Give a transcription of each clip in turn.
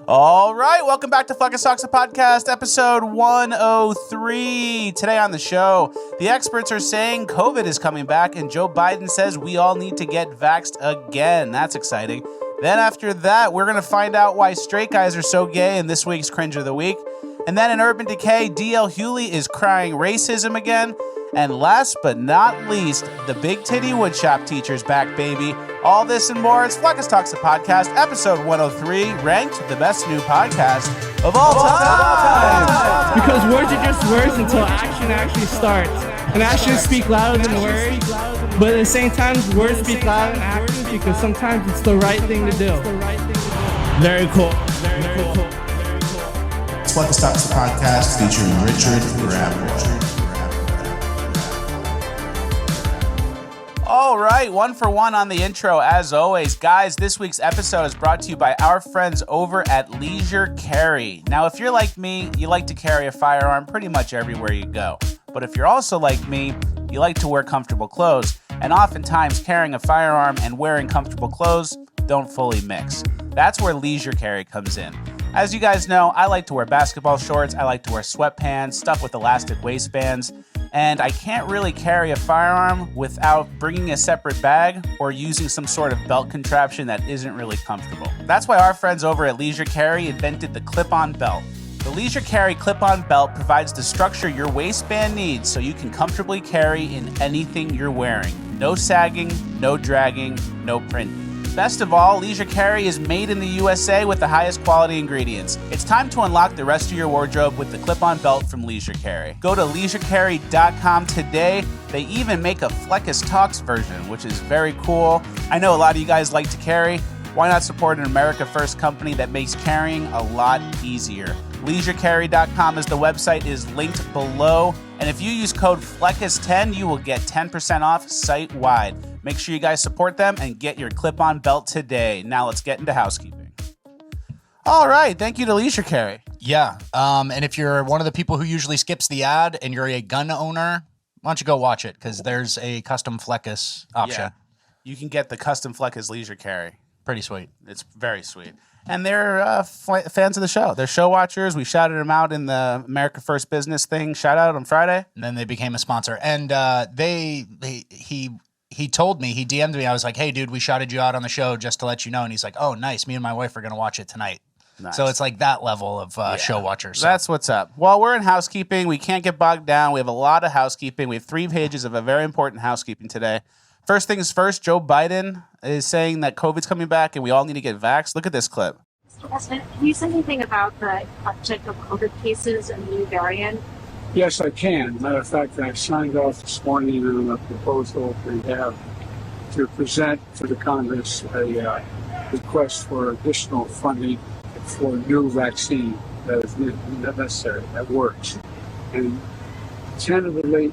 All right, welcome back to Fleccas Talks, the podcast, episode 103. Today on the show, the experts are saying COVID is coming back, and Joe Biden says we all need to get vaxxed again. That's exciting. Then after that, we're going to find out why straight guys are so gay in this week's Cringe of the Week. And then in Urban Decay, DL Hughley is crying racism again. And last but not least, the Big Titty Woodshop Teacher's back, baby. All this and more, it's Fleccas Talks, the podcast, episode 103, ranked the best new podcast of all time. Because words are just words until action actually starts. And actions speak louder than words. But at the same time, words speak louder than actions because sometimes it's the right thing to do. Very cool. It's Fleccas Talks, the podcast, featuring Richard Grabboy. All right, one for one on the intro, as always. Guys, this week's episode is brought to you by our friends over at Leisure Carry. Now, if you're like me, you like to carry a firearm pretty much everywhere you go. But if you're also like me, you like to wear comfortable clothes. And oftentimes, carrying a firearm and wearing comfortable clothes don't fully mix. That's where Leisure Carry comes in. As you guys know, I like to wear basketball shorts, I like to wear sweatpants, stuff with elastic waistbands, and I can't really carry a firearm without bringing a separate bag or using some sort of belt contraption that isn't really comfortable. That's why our friends over at Leisure Carry invented the clip-on belt. The Leisure Carry clip-on belt provides the structure your waistband needs so you can comfortably carry in anything you're wearing. No sagging, no dragging, no printing. Best of all, Leisure Carry is made in the USA with the highest quality ingredients. It's time to unlock the rest of your wardrobe with the clip-on belt from Leisure Carry. Go to leisurecarry.com today. They even make a Fleccas Talks version, which is very cool. I know a lot of you guys like to carry. Why not support an America First company that makes carrying a lot easier? LeisureCarry.com is the website, is linked below. And if you use code FLECCAS10, you will get 10% off site-wide. Make sure you guys support them and get your clip-on belt today. Now let's get into housekeeping. All right, thank you to Leisure Carry. Yeah, and if you're one of the people who usually skips the ad and you're a gun owner, why don't you go watch it? Because there's a custom Fleccas option. Yeah, you can get the custom Fleccas Leisure Carry. Pretty sweet. It's very sweet. And they're fans of the show. They're show watchers. We shouted them out in the America First Business thing. Shout out on Friday. And then they became a sponsor. And he told me, he DM'd me. I was like, hey, dude, we shouted you out on the show just to let you know. And he's like, oh, nice. Me and my wife are going to watch it tonight. Nice. So it's like that level of show watchers. So. That's what's up. Well, we're in housekeeping. We can't get bogged down. We have a lot of housekeeping. We have 3 pages of a very important housekeeping today. First things first, Joe Biden is saying that COVID's coming back and we all need to get vaxxed. Look at this clip. Mr. President, can you say anything about the uptick of COVID cases and the new variant? Yes, I can. Matter of fact, I signed off this morning on a proposal we have to present to the Congress a request for additional funding for new vaccine that is necessary, that works. And tentatively,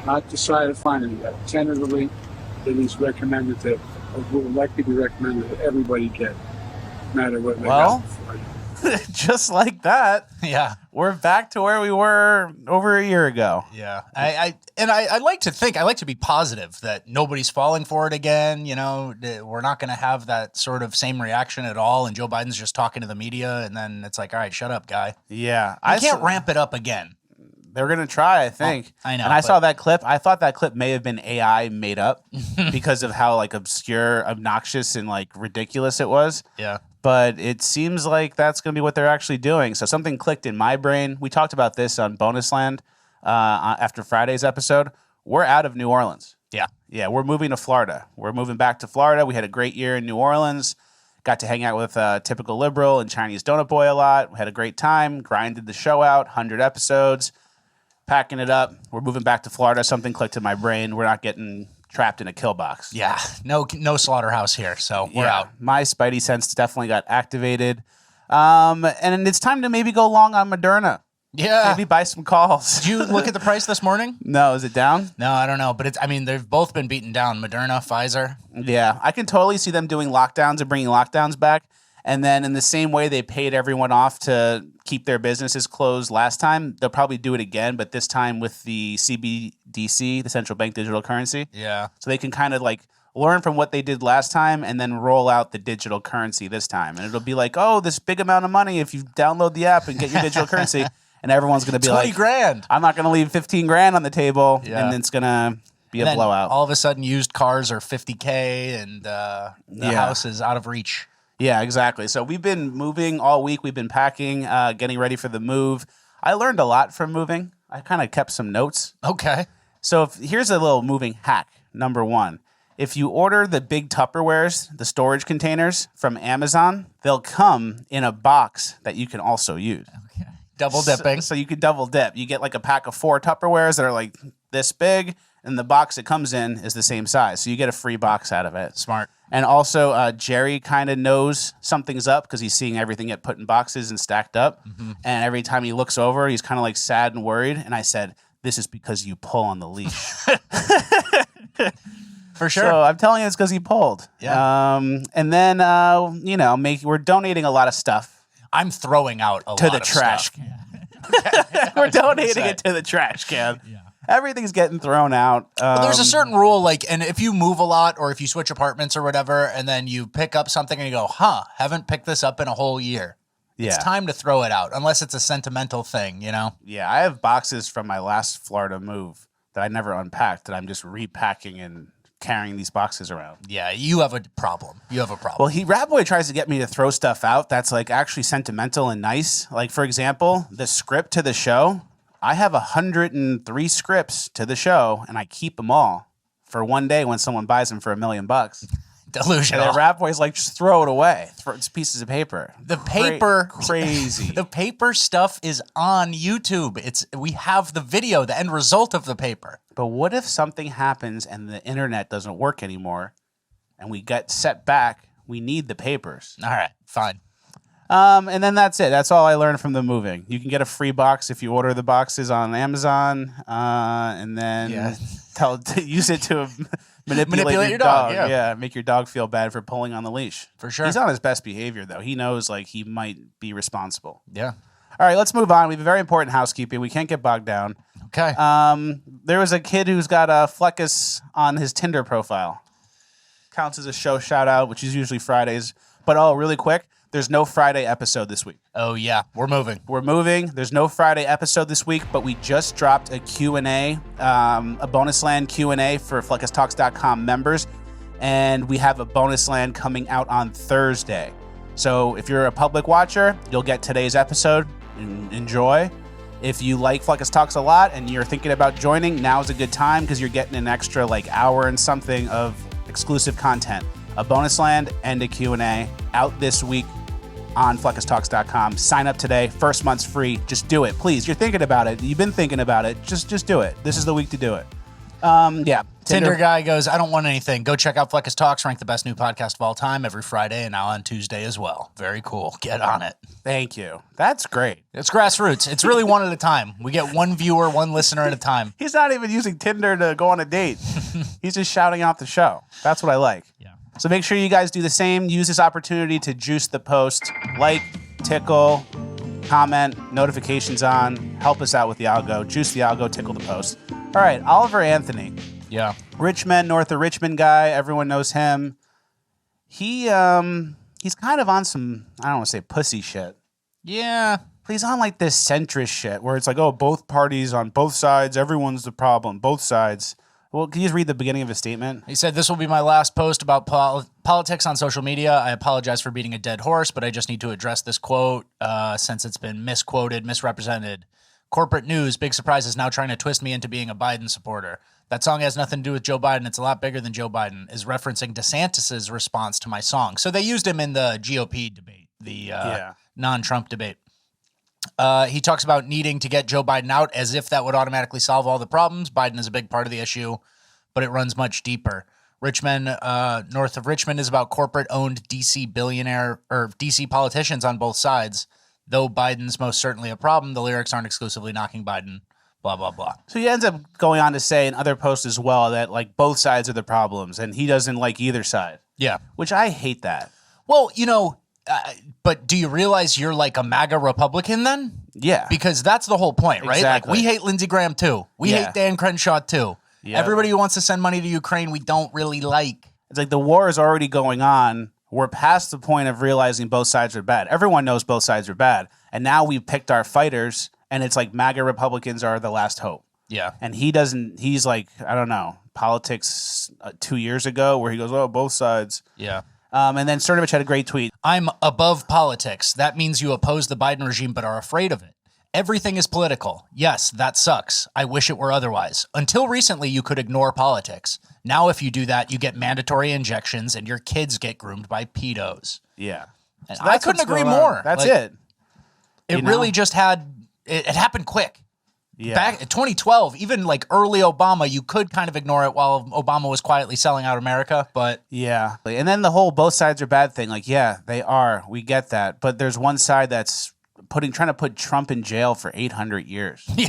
not decided finally yet, tentatively, it is recommended that, or will likely be recommended that everybody get it, no matter what they got before. Just like that. Yeah. We're back to where we were over a year ago. Yeah. I like to think, I like to be positive that nobody's falling for it again. You know, we're not going to have that sort of same reaction at all. And Joe Biden's just talking to the media. And then it's like, all right, shut up, guy. Yeah. I can't ramp it up again. They're going to try, I think. Oh, I know. And I saw that clip. I thought that clip may have been AI made up because of how like obscure, obnoxious, and like ridiculous it was. Yeah. But it seems like that's going to be what they're actually doing. So something clicked in my brain. We talked about this on Bonus Land after Friday's episode. We're out of New Orleans. Yeah. Yeah, we're moving to Florida. We're moving back to Florida. We had a great year in New Orleans. Got to hang out with Typical Liberal and Chinese Donut Boy a lot. We had a great time. Grinded the show out. 100 episodes. Packing it up. We're moving back to Florida. Something clicked in my brain. We're not getting trapped in a kill box. Yeah. No slaughterhouse here. So we're out. My spidey sense definitely got activated. And it's time to maybe go long on Moderna. Yeah. Maybe buy some calls. Did you look at the price this morning? No, is it down? No, I don't know. But they've both been beaten down. Moderna, Pfizer. Yeah. I can totally see them doing lockdowns and bringing lockdowns back. And then in the same way they paid everyone off to keep their businesses closed last time, they'll probably do it again, but this time with the CBDC, the central bank digital currency. Yeah. So they can kind of like learn from what they did last time and then roll out the digital currency this time. And it'll be like, oh, this big amount of money if you download the app and get your digital currency. And everyone's going to be 20 like, grand. I'm not going to leave 15 grand on the table. Yeah. And it's going to be And a then blowout. all of a sudden, used cars are $50K and the house is out of reach. Yeah, exactly. So we've been moving all week. We've been packing, getting ready for the move. I learned a lot from moving. I kind of kept some notes. Okay. So here's a little moving hack. Number 1. If you order the big Tupperwares, the storage containers from Amazon, they'll come in a box that you can also use. Okay. Double dipping. So you could double dip. You get like a pack of 4 Tupperwares that are like this big, and the box it comes in is the same size. So you get a free box out of it. Smart. And also, Jerry kind of knows something's up because he's seeing everything get put in boxes and stacked up. Mm-hmm. And every time he looks over, he's kind of like sad and worried. And I said, this is because you pull on the leash. For sure. So I'm telling you, it's because he pulled. Yeah. And then, we're donating a lot of stuff I'm throwing out a to lot the of trash stuff. can. We're donating it to the trash can. Yeah. Everything's getting thrown out. But there's a certain rule, like, and if you move a lot or if you switch apartments or whatever, and then you pick up something and you go, haven't picked this up in a whole year. Yeah. It's time to throw it out, unless it's a sentimental thing, you know? Yeah, I have boxes from my last Florida move that I never unpacked that I'm just repacking and carrying these boxes around. Yeah, you have a problem. Well, Ratboy tries to get me to throw stuff out that's like actually sentimental and nice. Like, for example, the script to the show. I have 103 scripts to the show, and I keep them all for one day when someone buys them for $1 million. Delusional. And then Ratboy's like, just throw it away. It's pieces of paper. The paper, crazy. The paper stuff is on YouTube. We have the video, the end result of the paper. But what if something happens and the internet doesn't work anymore, and we get set back? We need the papers. All right, fine. And then that's it. That's all I learned from the moving. You can get a free box if you order the boxes on Amazon, and then use it to manipulate your dog. Yeah, make your dog feel bad for pulling on the leash. For sure. He's on his best behavior, though. He knows like he might be responsible. Yeah. All right, let's move on. We have a very important housekeeping. We can't get bogged down. Okay. There was a kid who's got a Fleccas on his Tinder profile. Counts as a show shout out, which is usually Fridays. But really quick, there's no Friday episode this week. Oh, yeah. We're moving. There's no Friday episode this week, but we just dropped a Q&A, a bonus land Q&A for FleccasTalks.com members, and we have a bonus land coming out on Thursday. So if you're a public watcher, you'll get today's episode. Enjoy. If you like Fleccas Talks a lot and you're thinking about joining, now's a good time because you're getting an extra hour and something of exclusive content. A bonus land and a Q&A out this week on FleccasTalks.com. Sign up today. First month's free. Just do it. Please. You're thinking about it. You've been thinking about it. Just do it. This is the week to do it. Yeah. Tinder guy goes, I don't want anything. Go check out Fleccas Talks, ranked the best new podcast of all time every Friday and now on Tuesday as well. Very cool. Get on it. Thank you. That's great. It's grassroots. It's really one at a time. We get one viewer, one listener at a time. He's not even using Tinder to go on a date. He's just shouting out the show. That's what I like. Yeah. So make sure you guys do the same. Use this opportunity to juice the post. Like, tickle, comment, notifications on. Help us out with the algo. Juice the algo, tickle the post. All right, Oliver Anthony. Yeah. Richmond, north of Richmond guy. Everyone knows him. He's kind of on some, I don't want to say pussy shit. Yeah. He's on like this centrist shit where it's like, oh, both parties on both sides. Everyone's the problem. Both sides. Well, can you just read the beginning of his statement? He said, this will be my last post about politics on social media. I apologize for beating a dead horse, but I just need to address this quote since it's been misquoted, misrepresented. Corporate news, big surprise, is now trying to twist me into being a Biden supporter. That song has nothing to do with Joe Biden. It's a lot bigger than Joe Biden, is referencing DeSantis's response to my song. So they used him in the GOP debate, the non-Trump debate. He talks about needing to get Joe Biden out as if that would automatically solve all the problems. Biden is a big part of the issue, but it runs much deeper. Richmond, north of Richmond, is about corporate-owned DC billionaire or DC politicians on both sides. Though Biden's most certainly a problem, the lyrics aren't exclusively knocking Biden, blah, blah, blah. So he ends up going on to say in other posts as well that like both sides are the problems and he doesn't like either side. Yeah. Which I hate that. Well, but do you realize you're like a MAGA Republican then? Yeah. Because that's the whole point, right? Exactly. Like we hate Lindsey Graham too. We hate Dan Crenshaw too. Yep. Everybody who wants to send money to Ukraine, we don't really like. It's like the war is already going on. We're past the point of realizing both sides are bad. Everyone knows both sides are bad. And now we've picked our fighters, and it's like MAGA Republicans are the last hope. Yeah. And he's like, I don't know, politics 2 years ago where he goes, oh, both sides. Yeah. And then Cernovich had a great tweet. I'm above politics. That means you oppose the Biden regime but are afraid of it. Everything is political. Yes, that sucks. I wish it were otherwise. Until recently, you could ignore politics. Now, if you do that, you get mandatory injections and your kids get groomed by pedos. Yeah. And So I couldn't agree more. That's Like, it. It really just had, it happened quick. Yeah. Back in 2012, even like early Obama, you could kind of ignore it while Obama was quietly selling out America, but Yeah. And then the whole both sides are bad thing. Like, yeah, they are. We get that. But there's one side that's trying to put Trump in jail for 800 years. yeah.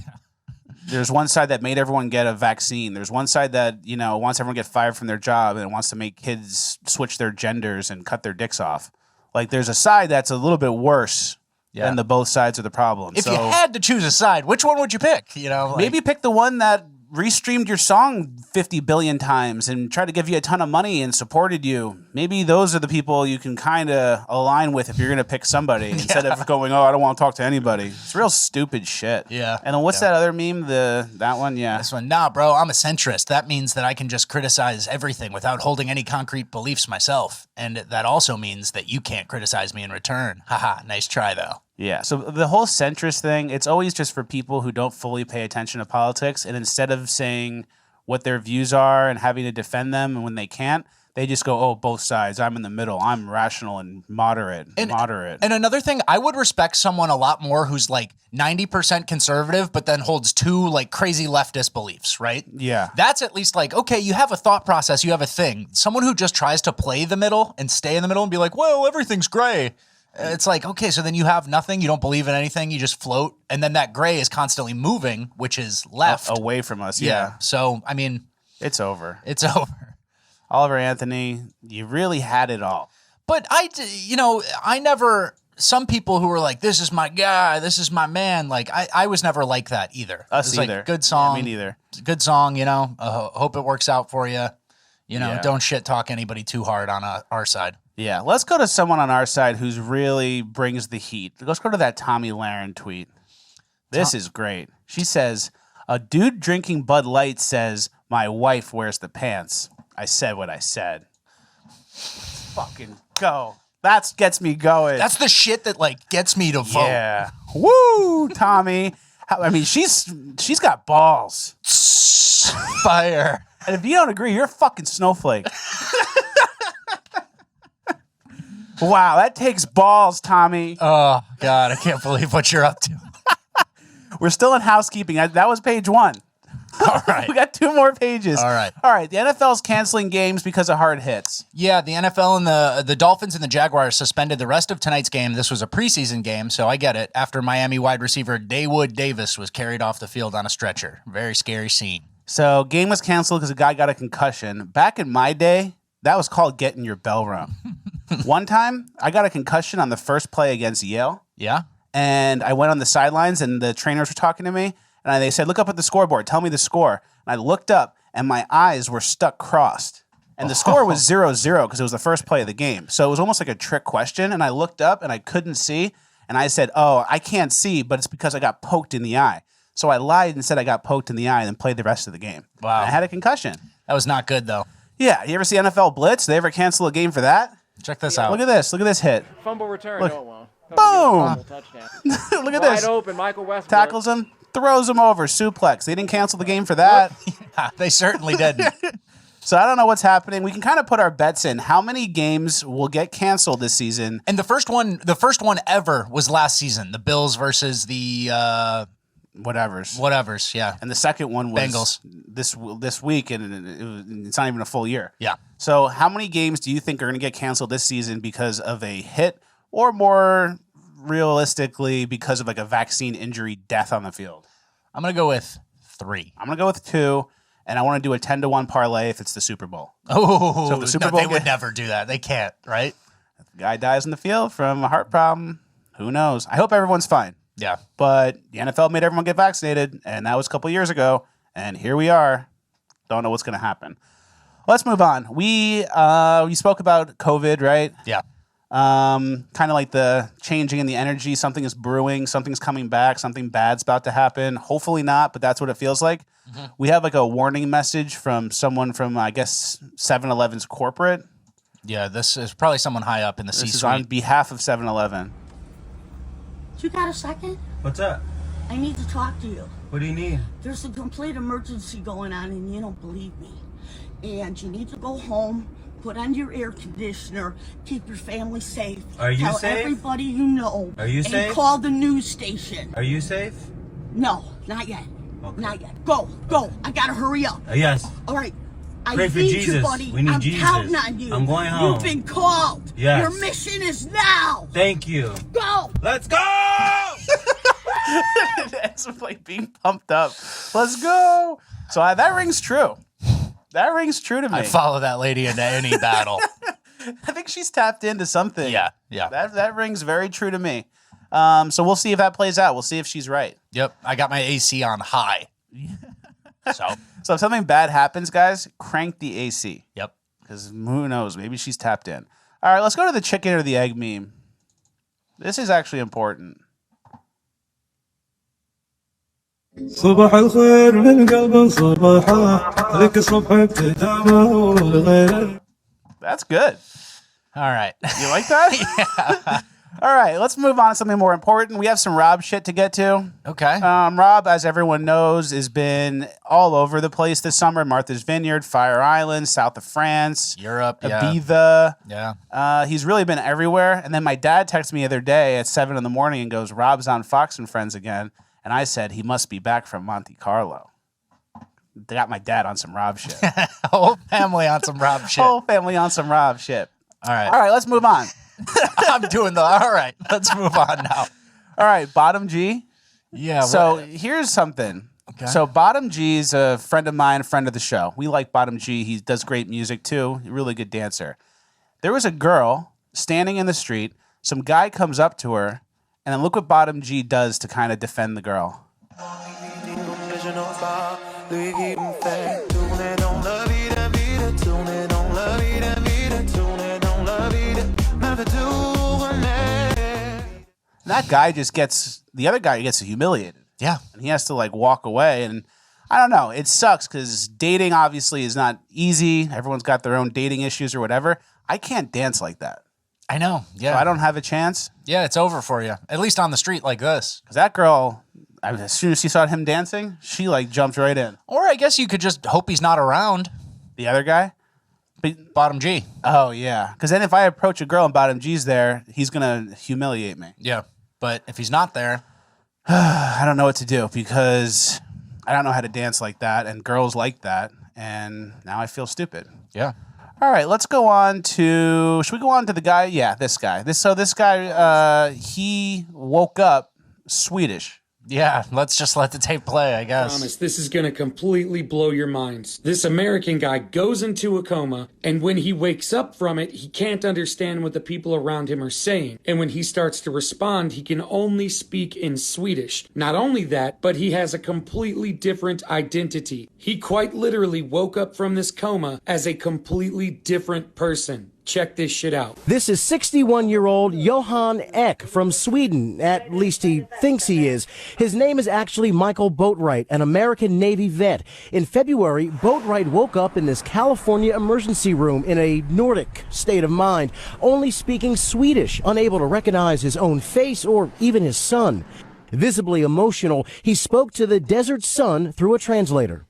There's one side that made everyone get a vaccine. There's one side that, wants everyone to get fired from their job and wants to make kids switch their genders and cut their dicks off. Like, there's a side that's a little bit worse than the both sides of the problem. If you had to choose a side, which one would you pick? Maybe pick the one that restreamed your song 50 billion times and tried to give you a ton of money and supported you. Maybe those are the people you can kind of align with if you're going to pick somebody instead of going, oh, I don't want to talk to anybody. It's real stupid shit. Yeah. And then what's that other meme? That one? Yeah. This one, nah, bro, I'm a centrist. That means that I can just criticize everything without holding any concrete beliefs myself. And that also means that you can't criticize me in return. Haha, nice try, though. Yeah, so the whole centrist thing, it's always just for people who don't fully pay attention to politics, and instead of saying what their views are and having to defend them, and when they can't, they just go, oh, both sides, I'm in the middle, I'm rational and moderate. And another thing, I would respect someone a lot more who's like 90% conservative, but then holds two like crazy leftist beliefs, right? Yeah. That's at least like, okay, you have a thought process, you have a thing. Someone who just tries to play the middle and stay in the middle and be like, well, everything's gray. It's like, okay, so then you have nothing, you don't believe in anything, you just float, and then that gray is constantly moving, which is left. Away from us, yeah. So, I mean... It's over. It's over. Oliver Anthony, you really had it all. But I never... Some people who were like, this is my guy, this is my man, like, I was never like that either. Us either. Like, good song. Yeah, me neither. Good song, hope it works out for you. Don't shit talk anybody too hard on our side. Yeah, let's go to someone on our side who's really brings the heat. Let's go to that Tommy Lahren tweet. This is great. She says, a dude drinking Bud Light says, my wife wears the pants. I said what I said. Fucking go. That gets me going. That's the shit that, like, gets me to vote. Yeah. Woo, Tommy. I mean, she's got balls. Fire. And if you don't agree, you're a fucking snowflake. Wow, that takes balls, Tommy. Oh, God, I can't believe what you're up to. We're still in housekeeping. That was page 1. All right. We got 2 more pages. All right. The NFL's canceling games because of hard hits. Yeah, the NFL and the Dolphins and the Jaguars suspended the rest of tonight's game. This was a preseason game, so I get it. After Miami wide receiver Dawood Davis was carried off the field on a stretcher. Very scary scene. So game was canceled because a guy got a concussion. Back in my day, that was called getting your bell rung. One time, I got a concussion on the first play against Yale. Yeah? And I went on the sidelines, and the trainers were talking to me. And they said, look up at the scoreboard. Tell me the score. And I looked up, and my eyes were stuck crossed. And the score was 0-0 because it was the first play of the game. So it was almost like a trick question. And I looked up, and I couldn't see. And I said, oh, I can't see, but it's because I got poked in the eye. So I lied and said I got poked in the eye and then played the rest of the game. Wow. And I had a concussion. That was not good, though. Yeah. You ever see NFL Blitz? They ever cancel a game for that? Check this out. Look at this. Look at this hit. Fumble return. Look. No, it won't. Boom. Touchdown. Look at Wide this. open. Michael Westbrook. Tackles him, throws him over, suplex. They didn't cancel the game for that. Yeah, they certainly didn't. So I don't know what's happening. We can kind of put our bets in. How many games will get canceled this season? And the first one ever was last season. The Bills versus the whatevers, yeah. And the second one was Bengals this week, and it's not even a full year. Yeah. So how many games do you think are going to get canceled this season because of a hit, or more realistically because of like a vaccine injury death on the field? I'm gonna go with 3. I'm gonna go with 2, and I want to do a 10-1 parlay if it's the Super Bowl. Oh, so if the Super Bowl they would never do that. They can't, right? If the guy dies in the field from a heart problem, who knows? I hope everyone's fine. Yeah. But the NFL made everyone get vaccinated, and that was a couple years ago, and here we are. Don't know what's going to happen. Let's move on. We spoke about COVID, right? Yeah. Kind of like the changing in the energy. Something is brewing. Something's coming back. Something bad's about to happen. Hopefully not, but that's what it feels like. Mm-hmm. We have like a warning message from someone from, I guess, 7-Eleven's corporate. Yeah, this is probably someone high up in the C-suite. This is on behalf of 7-Eleven. You got a second? What's up? I need to talk to you. What do you need? There's a complete emergency going on and you don't believe me. And you need to go home, put on your air conditioner, keep your family safe. Are you Tell safe? everybody you know. Are you and safe? Call the news station. Are you safe? No, not yet. Okay. Not yet. Go. I gotta hurry up. Yes. All right. I Pray for need Jesus. you, buddy. We need I'm Jesus. counting on you. I'm going home. You've been called. Yes. Your mission is now. Thank you. Go. Let's go! It's like being pumped up. Let's go. So that rings true. That rings true to me. I'd follow that lady into any battle. I think she's tapped into something. Yeah. That rings very true to me. So we'll see if that plays out. We'll see if she's right. Yep. I got my AC on high. So if something bad happens, guys, crank the AC. Yep. Because who knows? Maybe she's tapped in. All right, let's go to the chicken or the egg meme. This is actually important. صباح الخير من قلب صباحا لك الصبح ابتدامه والغير. That's good. All right. You like that? Yeah. All right, let's move on to something more important. We have some Rob shit to get to. Okay. Rob, as everyone knows, has been all over the place this summer. Martha's Vineyard, Fire Island, south of France. Europe, yeah. Ibiza. Yeah. He's really been everywhere. And then my dad texted me the other day at 7 in the morning and goes, Rob's on Fox and Friends again. And I said, he must be back from Monte Carlo. They got my dad on some Rob shit. Whole family on some Rob shit. Whole family on some Rob shit. All right. All right, let's move on. I'm doing all right. Let's move on now. All right, Bottom G. Yeah. So here's something. Okay. So Bottom G is a friend of mine, a friend of the show. We like Bottom G. He does great music too. A really good dancer. There was a girl standing in the street. Some guy comes up to her, and then look what Bottom G does to kind of defend the girl. That guy just gets, the other guy gets humiliated. Yeah. And he has to like walk away. And I don't know. It sucks because dating obviously is not easy. Everyone's got their own dating issues or whatever. I can't dance like that. I know. Yeah. So I don't have a chance. Yeah, it's over for you. At least on the street like this. Because that girl, as soon as she saw him dancing, she like jumped right in. Or I guess you could just hope he's not around. The other guy? But, Bottom G. Oh, yeah. Because then if I approach a girl and Bottom G's there, he's going to humiliate me. Yeah. But if he's not there, I don't know what to do because I don't know how to dance like that. And girls like that. And now I feel stupid. yeah. All right, let's go on to. Should we go on to the guy? Yeah, this guy. This guy. He woke up Swedish. Yeah, let's just let the tape play, I guess. I promise, this is going to completely blow your minds. This American guy goes into a coma, and when he wakes up from it, he can't understand what the people around him are saying. And when he starts to respond, he can only speak in Swedish. Not only that, but he has a completely different identity. He quite literally woke up from this coma as a completely different person. Check this shit out. This is 61-year-old Johan Ek from Sweden. At least he thinks he is. His name is actually Michael Boatwright, an American Navy vet. In February, Boatwright woke up in this California emergency room in a Nordic state of mind, only speaking Swedish, unable to recognize his own face or even his son. Visibly emotional, he spoke to the desert sun through a translator.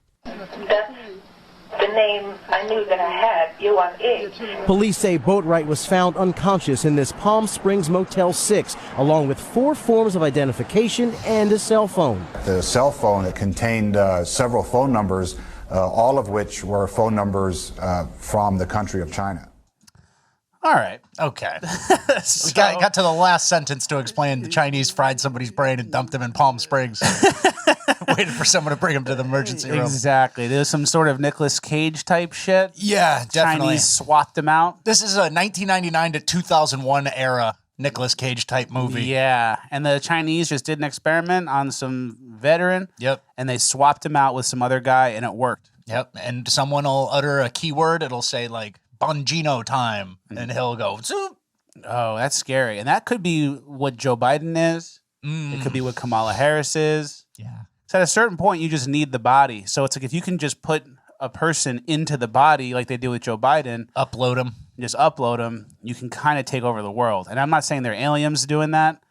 The name I knew that I had, Johan Ek. Police say Boatwright was found unconscious in this Palm Springs Motel 6, along with 4 forms of identification and a cell phone. The cell phone, it contained several phone numbers, all of which were phone numbers from the country of China. All right. Okay. We got to the last sentence to explain the Chinese fried somebody's brain and dumped him in Palm Springs. Waited for someone to bring him to the emergency room. Exactly. There's some sort of Nicolas Cage type shit. Yeah, definitely. Chinese swapped him out. This is a 1999 to 2001 era Nicolas Cage type movie. Yeah. And the Chinese just did an experiment on some veteran. Yep. And they swapped him out with some other guy and it worked. Yep. And someone will utter a keyword. It'll say like Bongino time, and he'll go, zoop. Oh, that's scary. And that could be what Joe Biden is. It could be what Kamala Harris is. Yeah. So at a certain point, you just need the body. So it's like if you can just put a person into the body like they do with Joe Biden, upload them, you can kind of take over the world. And I'm not saying they're aliens doing that,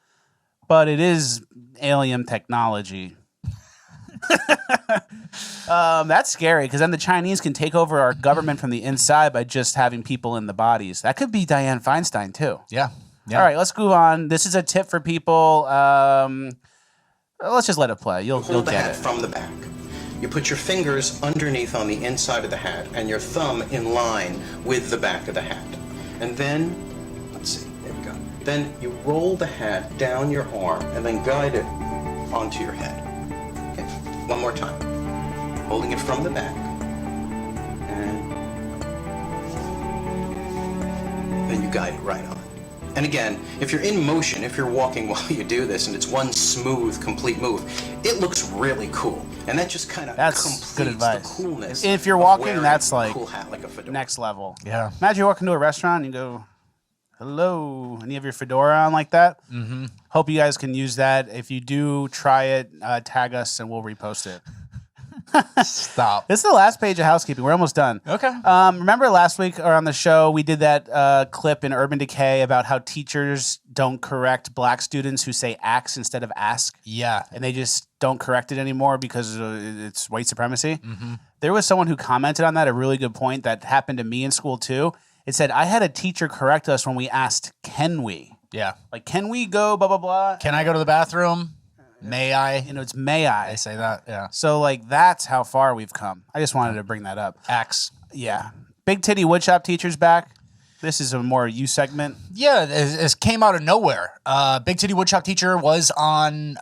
but it is alien technology. That's scary because then the Chinese can take over our government from the inside by just having people in the bodies. That could be Dianne Feinstein too. Yeah. All right, let's move on. This is a tip for people. Let's just let it play. You'll Hold the get hat it. from the back. You put your fingers underneath on the inside of the hat and your thumb in line with the back of the hat. And then, let's see, there we go. Then you roll the hat down your arm and then guide it onto your head. Okay, one more time. Holding it from the back. And then you guide it right on. And again, if you're in motion, if you're walking while you do this and it's one smooth, complete move, it looks really cool. And that just kind of completes good advice. the coolness. If you're of walking, wearing that's a like cool hat like a fedora. next level. Yeah. Imagine you walk into a restaurant and you go, hello, and you have your fedora on like that. Mm-hmm. Hope you guys can use that. If you do, try it, tag us, and we'll repost it. Stop. This is the last page of housekeeping. We're almost done. Okay. Remember last week or on the show, we did that clip in Urban Decay about how teachers don't correct black students who say ax instead of ask. Yeah. And they just don't correct it anymore because it's white supremacy. Mm-hmm. There was someone who commented on that, a really good point that happened to me in school too. It said, I had a teacher correct us when we asked, can we? Yeah. Like, can we go, blah, blah, blah? Can I go to the bathroom? May I? You know, it's may I. They say that, yeah. So, like, that's how far we've come. I just wanted to bring that up. Axe. Yeah. Big Titty Woodshop Teacher's back. This is a more you segment. Yeah, it came out of nowhere. Big Titty Woodshop Teacher was on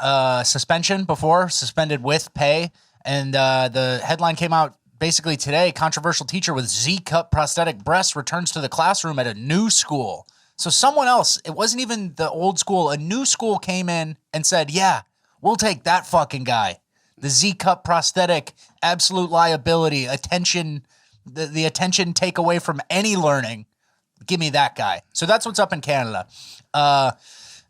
suspension before, suspended with pay. And the headline came out basically today. Controversial teacher with Z-cup prosthetic breasts returns to the classroom at a new school. So someone else, it wasn't even the old school, a new school came in and said, yeah, we'll take that fucking guy. The Z-cup prosthetic, absolute liability, attention, the attention take away from any learning. Give me that guy. So that's what's up in Canada. I'm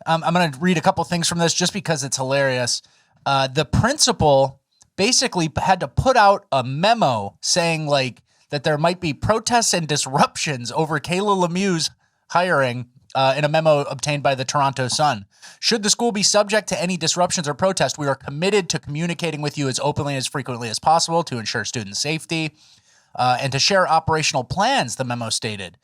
going to read a couple things from this just because it's hilarious. The principal basically had to put out a memo saying like that there might be protests and disruptions over Kayla Lemieux's hiring in a memo obtained by the Toronto Sun. Should the school be subject to any disruptions or protests, we are committed to communicating with you as openly and as frequently as possible to ensure student safety and to share operational plans, the memo stated.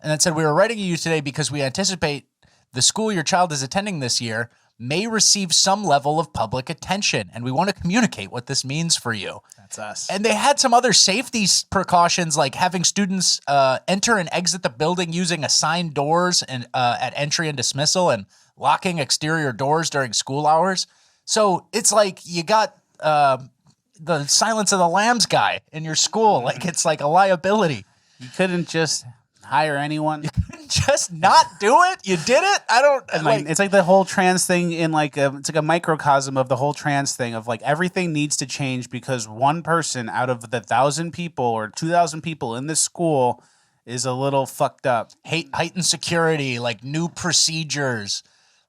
And it said, we are writing you today because we anticipate the school your child is attending this year may receive some level of public attention, and we want to communicate what this means for you. That's us. And they had some other safety precautions, like having students enter and exit the building using assigned doors and at entry and dismissal, and locking exterior doors during school hours. So it's like you got the Silence of the Lambs guy in your school. Like it's like a liability. You couldn't just hire anyone. You couldn't just not do it. You did it. I don't like. It's like the whole trans thing in like it's like a microcosm of the whole trans thing of like everything needs to change because one person out of the 1,000 people or 2,000 people in this school is a little fucked up. Heightened security, like new procedures.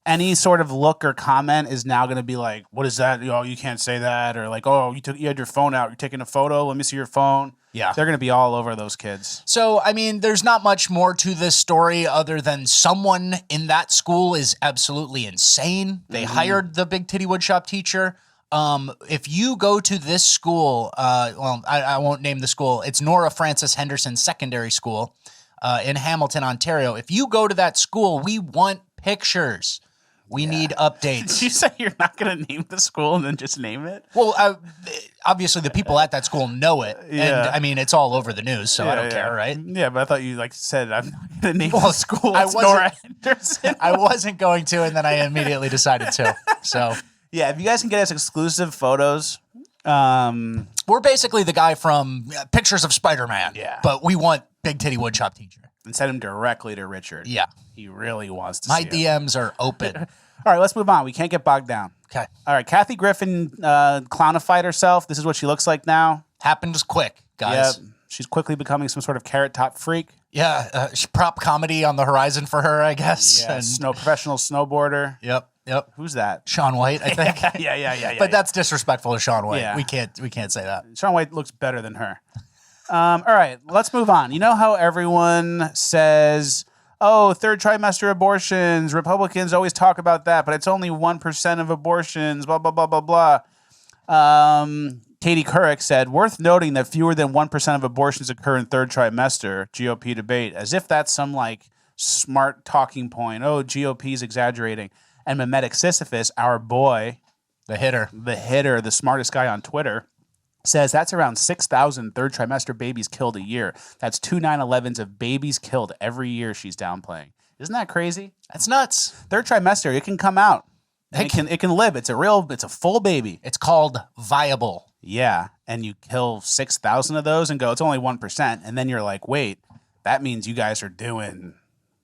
Any sort of look or comment is now going to be like, what is that? Oh, you can't say that. Or like, oh, you had your phone out. You're taking a photo. Let me see your phone. Yeah. They're going to be all over those kids. So, I mean, there's not much more to this story other than someone in that school is absolutely insane. They hired the Big Titty Woodshop Teacher. If you go to this school, I won't name the school. It's Nora Francis Henderson Secondary School in Hamilton, Ontario. If you go to that school, we want pictures. We need updates. Did you say you're not going to name the school and then just name it? Well, obviously the people at that school know it. Yeah. And I mean, it's all over the news, so I don't care, right? Yeah, but I thought you like said, I'm not going to name the school. I It's Nora Henderson. I wasn't going to, and then I immediately decided to. So yeah, if you guys can get us exclusive photos. We're basically the guy from Pictures of Spider-Man. Yeah. But we want Big Titty Woodshop Teacher. And send him directly to Richard. Yeah. He really wants to My see him. DMs are open. All right, let's move on. We can't get bogged down. Okay. All right, Kathy Griffin clownified herself. This is what she looks like now. Happens quick. guys. Yep. She's quickly becoming some sort of carrot top freak. Yeah, prop comedy on the horizon for her, I guess. Yeah, And professional snowboarder. Yep. Who's that? Shaun White, I think. Yeah. But that's disrespectful to Shaun White. Yeah. We can't say that. Shaun White looks better than her. All right, let's move on. You know how everyone says, oh, third trimester abortions, Republicans always talk about that, but it's only 1% of abortions, blah, blah, blah, blah, blah. Katie Couric said, worth noting that fewer than 1% of abortions occur in third trimester, GOP debate, as if that's some like smart talking point. Oh, GOP's exaggerating. And Mimetic Sisyphus, our boy, the hitter, the smartest guy on Twitter, says that's around 6,000 third trimester babies killed a year. That's 2 9/11s of babies killed every year she's downplaying. Isn't that crazy? That's nuts. Third trimester, it can come out. It can live. It's a full baby. It's called viable. Yeah, and you kill 6,000 of those and go, it's only 1%, and then you're like, wait, that means you guys are doing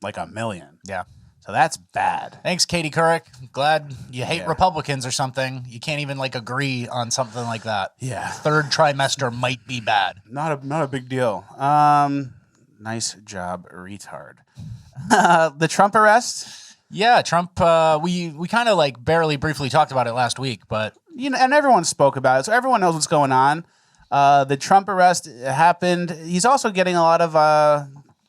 like 1 million. Yeah. So that's bad. Thanks, Katie Couric. Glad you hate Republicans or something. You can't even like agree on something like that. Yeah. Third trimester might be bad. Not a big deal. Nice job, retard. The Trump arrest? Yeah, Trump, we kind of like barely briefly talked about it last week, but and everyone spoke about it, so everyone knows what's going on. The Trump arrest happened. He's also getting a lot of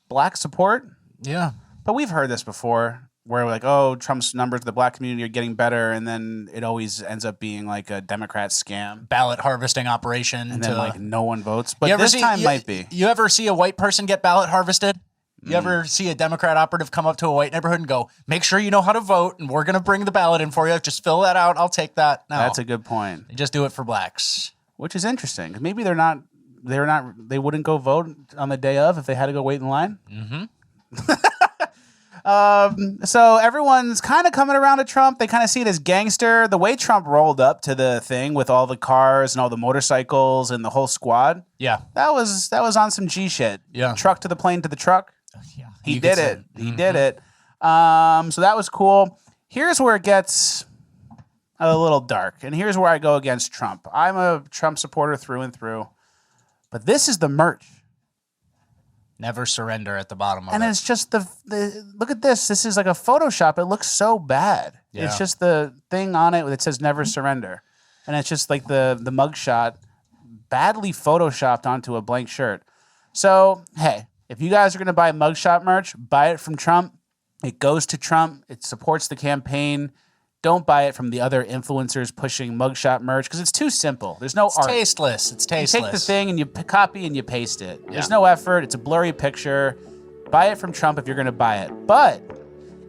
black support. Yeah. But we've heard this before, where we're like, oh, Trump's numbers to the black community are getting better, and then it always ends up being like a Democrat scam. Ballot harvesting operation. And then like no one votes. But this time might be. You ever see a white person get ballot harvested? You ever see a Democrat operative come up to a white neighborhood and go, make sure you know how to vote, and we're going to bring the ballot in for you. Just fill that out. I'll take that. No. That's a good point. They just do it for blacks. Which is interesting. 'Cause maybe they wouldn't go vote on the day of if they had to go wait in line. Mm-hmm. So everyone's kind of coming around to Trump. They kind of see it as gangster. The way Trump rolled up to the thing with all the cars and all the motorcycles and the whole squad. Yeah. That was on some G shit. Yeah. Truck to the plane to the truck. Yeah. He did it. He did it. So that was cool. Here's where it gets a little dark. And here's where I go against Trump. I'm a Trump supporter through and through. But this is the merch. Never surrender at the bottom of it. And it's just the look at this. This is like a Photoshop. It looks so bad. Yeah. It's just the thing on it that says never surrender. And it's just like the mugshot badly Photoshopped onto a blank shirt. So, hey, if you guys are going to buy mugshot merch, buy it from Trump. It goes to Trump. It supports the campaign. Don't buy it from the other influencers pushing mugshot merch because it's too simple. There's no art. Tasteless. It's tasteless. You take the thing and you copy and you paste it. There's no effort. It's a blurry picture. Buy it from Trump if you're going to buy it. But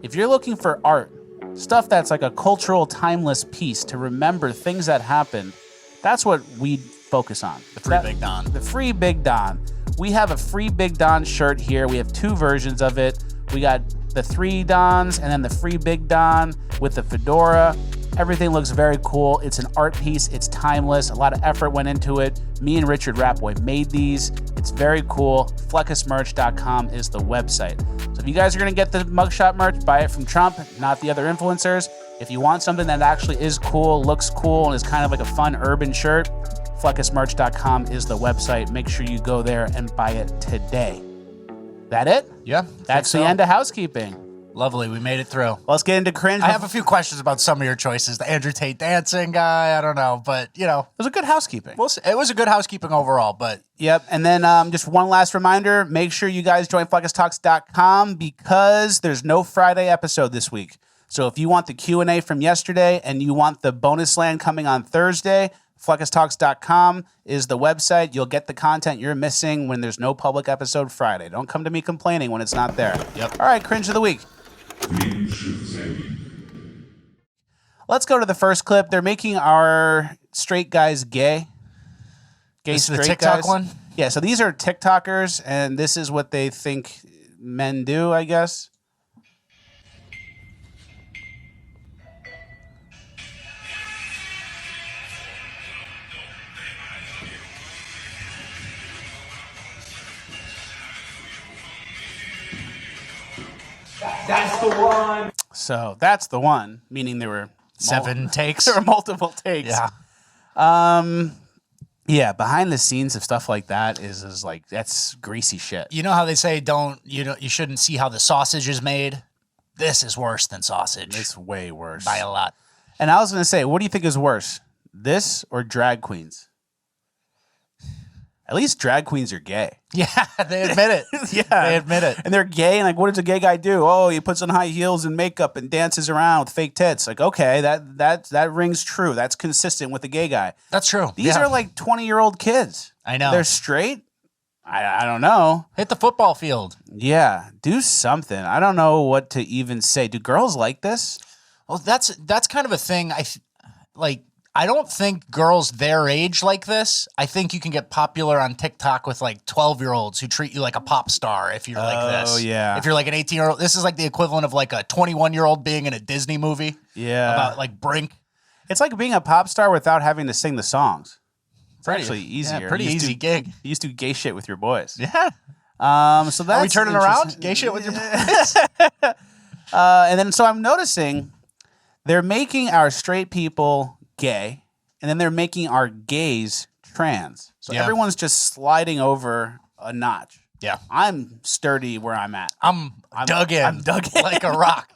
if you're looking for art, stuff that's like a cultural, timeless piece to remember things that happened, that's what we focus on. The Free Big Don. The Free Big Don. We have a Free Big Don shirt here. We have 2 versions of it. We got the 3 Dons and then the Free Big Don with the fedora. Everything looks very cool. It's an art piece. It's timeless. A lot of effort went into it. Me and Richard Rapway made these. It's very cool. Fleccasmerch.com is the website. So if you guys are going to get the mugshot merch, buy it from Trump, not the other influencers. If you want something that actually is cool, looks cool, and is kind of like a fun urban shirt, Fleccasmerch.com is the website. Make sure you go there and buy it today. That it? Yeah. That's the end of housekeeping. Lovely. We made it through. Let's get into cringe. I have a few questions about some of your choices. The Andrew Tate dancing guy, I don't know, but you know. It was a good housekeeping. It was a good housekeeping overall, but. Yep. And then just one last reminder, make sure you guys join FleccasTalks.com because there's no Friday episode this week. So if you want the Q&A from yesterday and you want the bonus land coming on Thursday, FleccasTalks.com is the website. You'll get the content you're missing when there's no public episode Friday. Don't come to me complaining when it's not there. Yep. All right, cringe of the week. Let's go to the first clip. They're making our straight guys gay. This is straight the TikTok guys. one? Yeah, so these are TikTokers, and this is what they think men do, I guess. That's the one. So that's the one, meaning there were 7 takes. There were multiple takes. Yeah. Yeah, behind the scenes of stuff like that is like, that's greasy shit. You know how they say you shouldn't see how the sausage is made? This is worse than sausage. It's way worse. By a lot. And I was going to say, what do you think is worse? This or drag queens? At least drag queens are gay. Yeah, they admit it. Yeah. They admit it. And they're gay, and like, what does a gay guy do? Oh, he puts on high heels and makeup and dances around with fake tits. Like, okay, that rings true. That's consistent with a gay guy. That's true. These are like 20-year-old kids. I know. They're straight? I don't know. Hit the football field. Yeah, do something. I don't know what to even say. Do girls like this? Well, that's kind of a thing. I don't think girls their age like this. I think you can get popular on TikTok with like 12-year-olds who treat you like a pop star if you're like this. Oh, yeah. If you're like an 18-year-old, this is like the equivalent of like a 21-year-old being in a Disney movie. Yeah. About like Brink. It's like being a pop star without having to sing the songs. It's actually easier. Yeah, pretty easy gig. You used to do gay shit with your boys. Yeah. So that's Are we turning around? Gay shit with your boys? And then so I'm noticing they're making our straight people gay, and then they're making our gays trans. So everyone's just sliding over a notch. Yeah. I'm sturdy where I'm at. I'm dug in like a rock.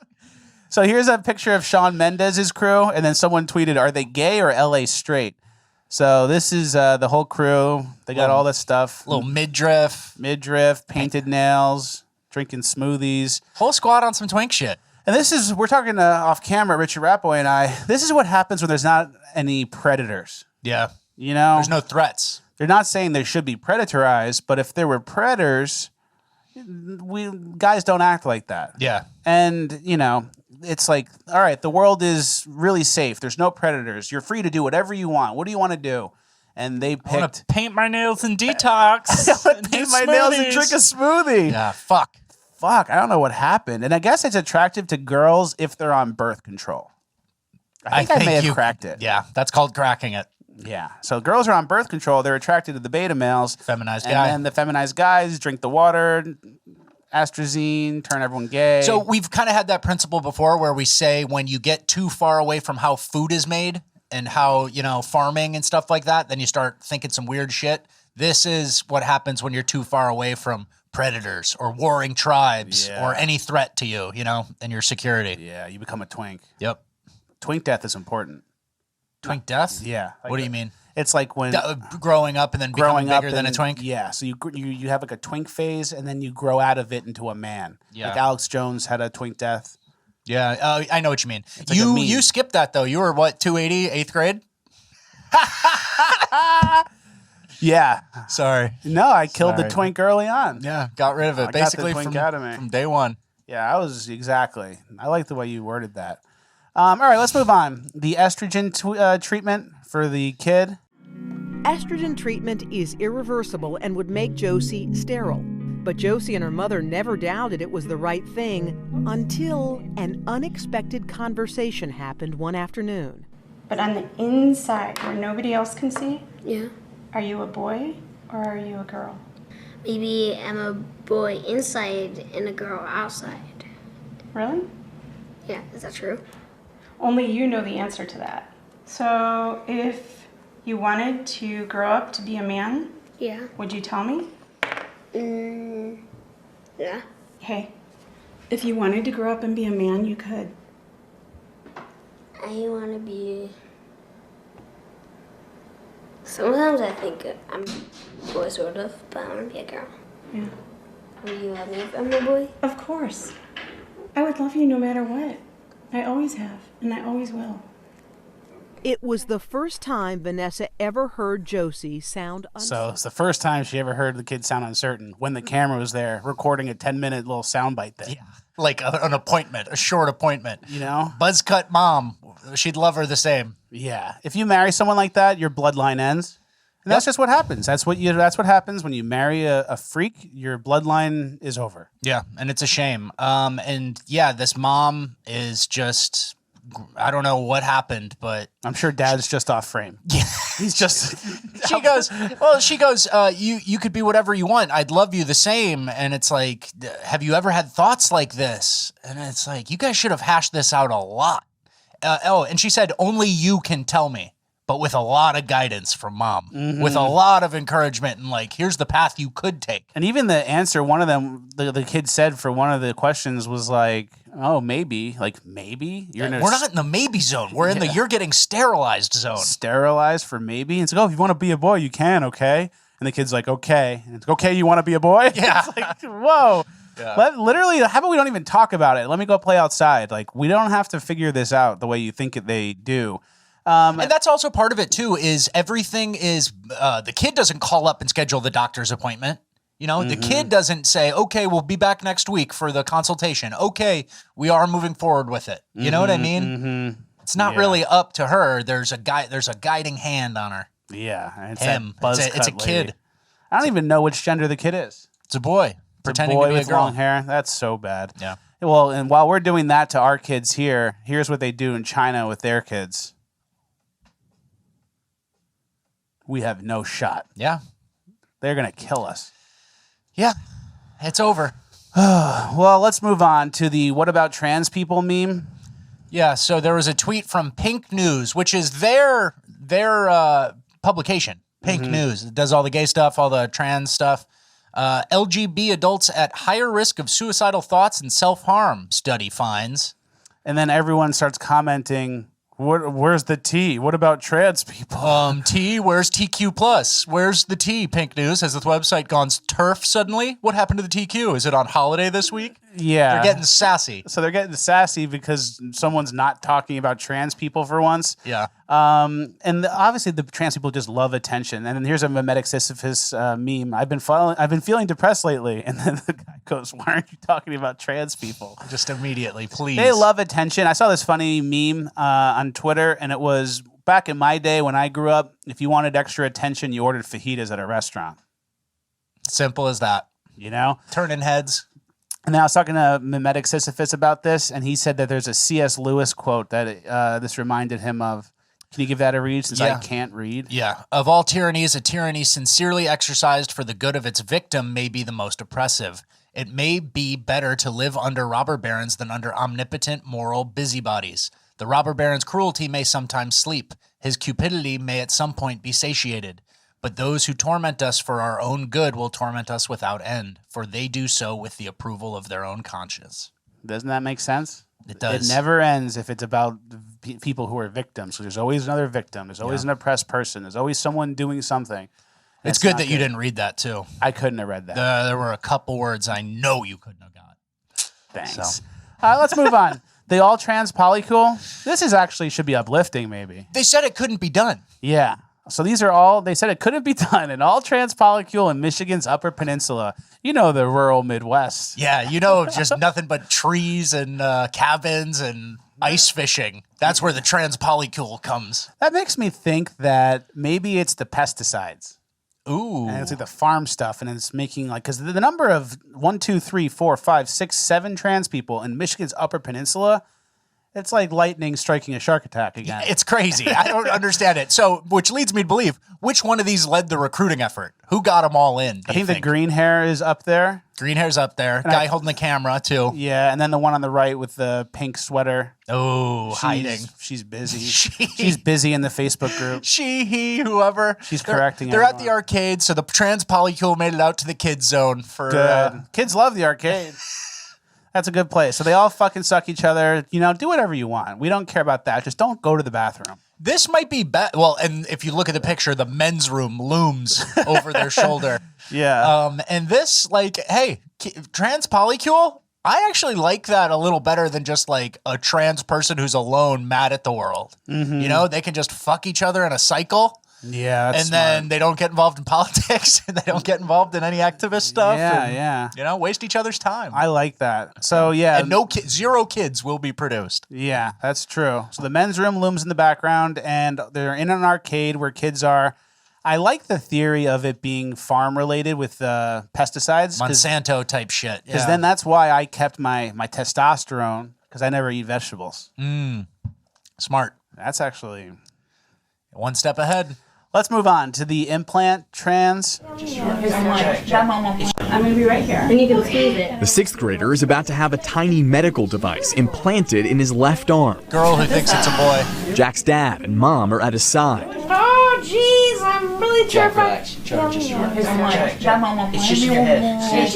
So here's a picture of Shawn Mendes's crew, and then someone tweeted, "Are they gay or LA straight?" So this is the whole crew. They got all this stuff. Little midriff, painted nails, drinking smoothies. Whole squad on some twink shit. And this is, we're talking off camera, Richard Rapoy and I, this is what happens when there's not any predators. Yeah. You know? There's no threats. They're not saying they should be predatorized, but if there were predators, guys don't act like that. Yeah. And, you know, it's like, all right, the world is really safe. There's no predators. You're free to do whatever you want. What do you want to do? And they picked... I want to paint my nails and detox. I want to paint my nails and drink a smoothie. Yeah, fuck. I don't know what happened. And I guess it's attractive to girls if they're on birth control. I think I may have cracked it. Yeah, that's called cracking it. Yeah. So girls are on birth control. They're attracted to the beta males. Feminized guy. And then the feminized guys drink the water, astrazine, turn everyone gay. So we've kind of had that principle before where we say when you get too far away from how food is made and how, you know, farming and stuff like that, then you start thinking some weird shit. This is what happens when you're too far away from predators or warring tribes or any threat to you, you know, and your security. Yeah, you become a twink. Yep. Twink death is important. Twink death? Yeah. What do you mean? It's like when growing up and then becoming bigger than a twink? Yeah. So you have like a twink phase and then you grow out of it into a man. Yeah. Like Alex Jones had a twink death. Yeah. I know what you mean. Like you skipped that though. You were what, 280, 8th grade? Yeah. Sorry. No, I killed the twink early on. Yeah. Got rid of it. Basically got the twink out of me. from day one. Yeah, I like the way you worded that. All right, let's move on. The estrogen treatment for the kid. Estrogen treatment is irreversible and would make Josie sterile. But Josie and her mother never doubted it was the right thing until an unexpected conversation happened one afternoon. But on the inside, where nobody else can see? Yeah. Are you a boy or are you a girl? Maybe I'm a boy inside and a girl outside. Really? Yeah, is that true? Only you know the answer to that. So if you wanted to grow up to be a man, yeah, would you tell me? Yeah. Hey, if you wanted to grow up and be a man, you could. I want to be... Sometimes I think I'm a boy, sort of, but I want to be a girl. Yeah. Will you love me if I'm a boy? Of course. I would love you no matter what. I always have, and I always will. It was the first time Vanessa ever heard Josie sound uncertain. So it's the first time she ever heard the kid sound uncertain when the camera was there recording a 10-minute little soundbite thing. Yeah. Like an appointment, a short appointment. You know? Buzz cut mom. She'd love her the same. Yeah. If you marry someone like that, your bloodline ends. And that's just what happens. That's what happens when you marry a freak. Your bloodline is over. Yeah, and it's a shame. And yeah, this mom is just, I don't know what happened, but I'm sure dad's just off frame. Yeah, he's just. She goes, you could be whatever you want. I'd love you the same. And it's like, have you ever had thoughts like this? And it's like, you guys should have hashed this out a lot. And she said, only you can tell me. but with a lot of guidance from mom, with a lot of encouragement and like, here's the path you could take. And even the answer, one of them, the kid said for one of the questions was like, oh, maybe. Like, maybe? We're not in the maybe zone. We're in the you're getting sterilized zone. Sterilized for maybe? And it's like, oh, if you want to be a boy, you can, okay? And the kid's like, okay. And it's like, okay, you want to be a boy? Yeah. It's like, whoa. Yeah. Literally, how about we don't even talk about it? Let me go play outside. Like, we don't have to figure this out the way you think they do. And that's also part of it, too, is everything is the kid doesn't call up and schedule the doctor's appointment. You know, the kid doesn't say, okay, we'll be back next week for the consultation. Okay, we are moving forward with it. You know what I mean? It's not really up to her. There's a guiding hand on her. Yeah. It's him. It's a kid. I don't even know which gender the kid is. It's a boy. Pretending a boy to be with a girl. long hair. That's so bad. Yeah. Well, and while we're doing that to our kids here, here's what they do in China with their kids. We have no shot. Yeah. They're going to kill us. Yeah. It's over. Well, let's move on to the what about trans people meme. Yeah, so there was a tweet from Pink News, which is their publication. Pink News. It does all the gay stuff, all the trans stuff. LGB adults at higher risk of suicidal thoughts and self-harm, study finds. And then everyone starts commenting, where's the T? What about trans people? T, where's TQ+? Where's the T, Pink News? Has the website gone turf suddenly? What happened to the TQ? Is it on holiday this week? Yeah. They're getting sassy. So they're getting sassy because someone's not talking about trans people for once. Yeah. And obviously the trans people just love attention. And then here's a mimetic Sisyphus meme. I've been feeling depressed lately. And then the guy goes, why aren't you talking about trans people? Just immediately, please. They love attention. I saw this funny meme on Twitter, and it was back in my day when I grew up, if you wanted extra attention, you ordered fajitas at a restaurant. Simple as that. You know? Turning heads. And then I was talking to Mimetic Sisyphus about this, and he said that there's a C.S. Lewis quote that this reminded him of. Can you give that a read since I can't read? Yeah. Of all tyrannies, a tyranny sincerely exercised for the good of its victim may be the most oppressive. It may be better to live under robber barons than under omnipotent moral busybodies. The robber baron's cruelty may sometimes sleep. His cupidity may at some point be satiated. But those who torment us for our own good will torment us without end, for they do so with the approval of their own conscience. Doesn't that make sense? It does. It never ends if it's about people who are victims. So there's always another victim. There's always an oppressed person. There's always someone doing something. It's good that you didn't read that, too. I couldn't have read that. There were a couple words I know you couldn't have got. Thanks. So. Let's move on. The all trans polycule. This is actually should be uplifting, maybe. They said it couldn't be done. Yeah. So these are all, they said it couldn't be done. An all trans polycule in Michigan's Upper Peninsula. You know, the rural Midwest. Yeah, you know, just nothing but trees and cabins and ice fishing. That's where the trans polycule comes. That makes me think that maybe it's the pesticides. Ooh. And it's like the farm stuff, and it's making like, because the number of 1, 2, 3, 4, 5, 6, 7 trans people in Michigan's Upper Peninsula, it's like lightning striking a shark attack again. It's crazy. I don't understand it. So, which leads me to believe, which one of these led the recruiting effort? Who got them all in? I think the green hair is up there. Green hair's up there. Guy holding the camera, too. Yeah, and then the one on the right with the pink sweater. Oh, hiding. She's busy. She's busy in the Facebook group. She, he, whoever. She's correcting They're everyone. at the arcade, so the trans polycule made it out to the kids zone for... Good. Kids love the arcade. That's a good place. So they all fucking suck each other. You know, do whatever you want. We don't care about that. Just don't go to the bathroom. This might be well, and if you look at the picture, the men's room looms over their shoulder. Yeah. And this, like, hey, trans polycule, I actually like that a little better than just like a trans person who's alone mad at the world. Mm-hmm. You know, they can just fuck each other in a cycle. Yeah, that's and then they don't get involved in politics and they don't get involved in any activist stuff. Yeah, and, yeah. You know, waste each other's time. I like that. So, yeah. And zero kids will be produced. Yeah, that's true. So the men's room looms in the background, and they're in an arcade where kids are. I like the theory of it being farm related with pesticides. Monsanto type shit. Because then that's why I kept my testosterone, because I never eat vegetables. Smart. That's actually... one step ahead. Let's move on to the implant trans. I'm gonna be right here. And you can squeeze it. The 6th grader is about to have a tiny medical device implanted in his left arm. Girl who thinks it's a boy. Jack's dad and mom are at his side. Oh, jeez, I'm really terrified. It's just your head. Hey,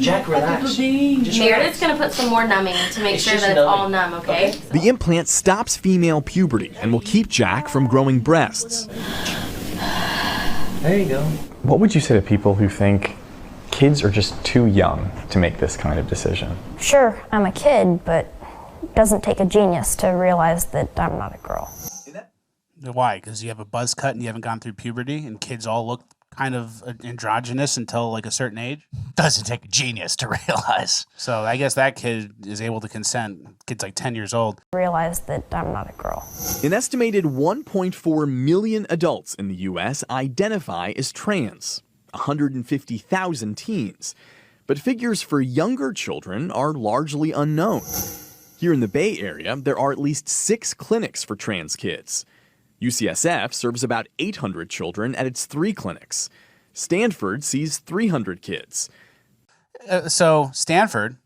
Jack, relax. Meredith's gonna put some more numbing to make sure that it's all numb, okay? The implant stops female puberty and will keep Jack from growing breasts. There you go. What would you say to people who think kids are just too young to make this kind of decision? Sure, I'm a kid, but it doesn't take a genius to realize that I'm not a girl. Why? Because you have a buzz cut and you haven't gone through puberty, and kids all look kind of androgynous until like a certain age. Doesn't take a genius to realize. So I guess that kid is able to consent. Kid's like 10 years old. Realize that I'm not a girl. An estimated 1.4 million adults in the U.S. identify as trans, 150,000 teens. But figures for younger children are largely unknown. Here in the Bay Area, there are at least 6 clinics for trans kids. UCSF serves about 800 children at its 3 clinics. Stanford sees 300 kids. So Stanford,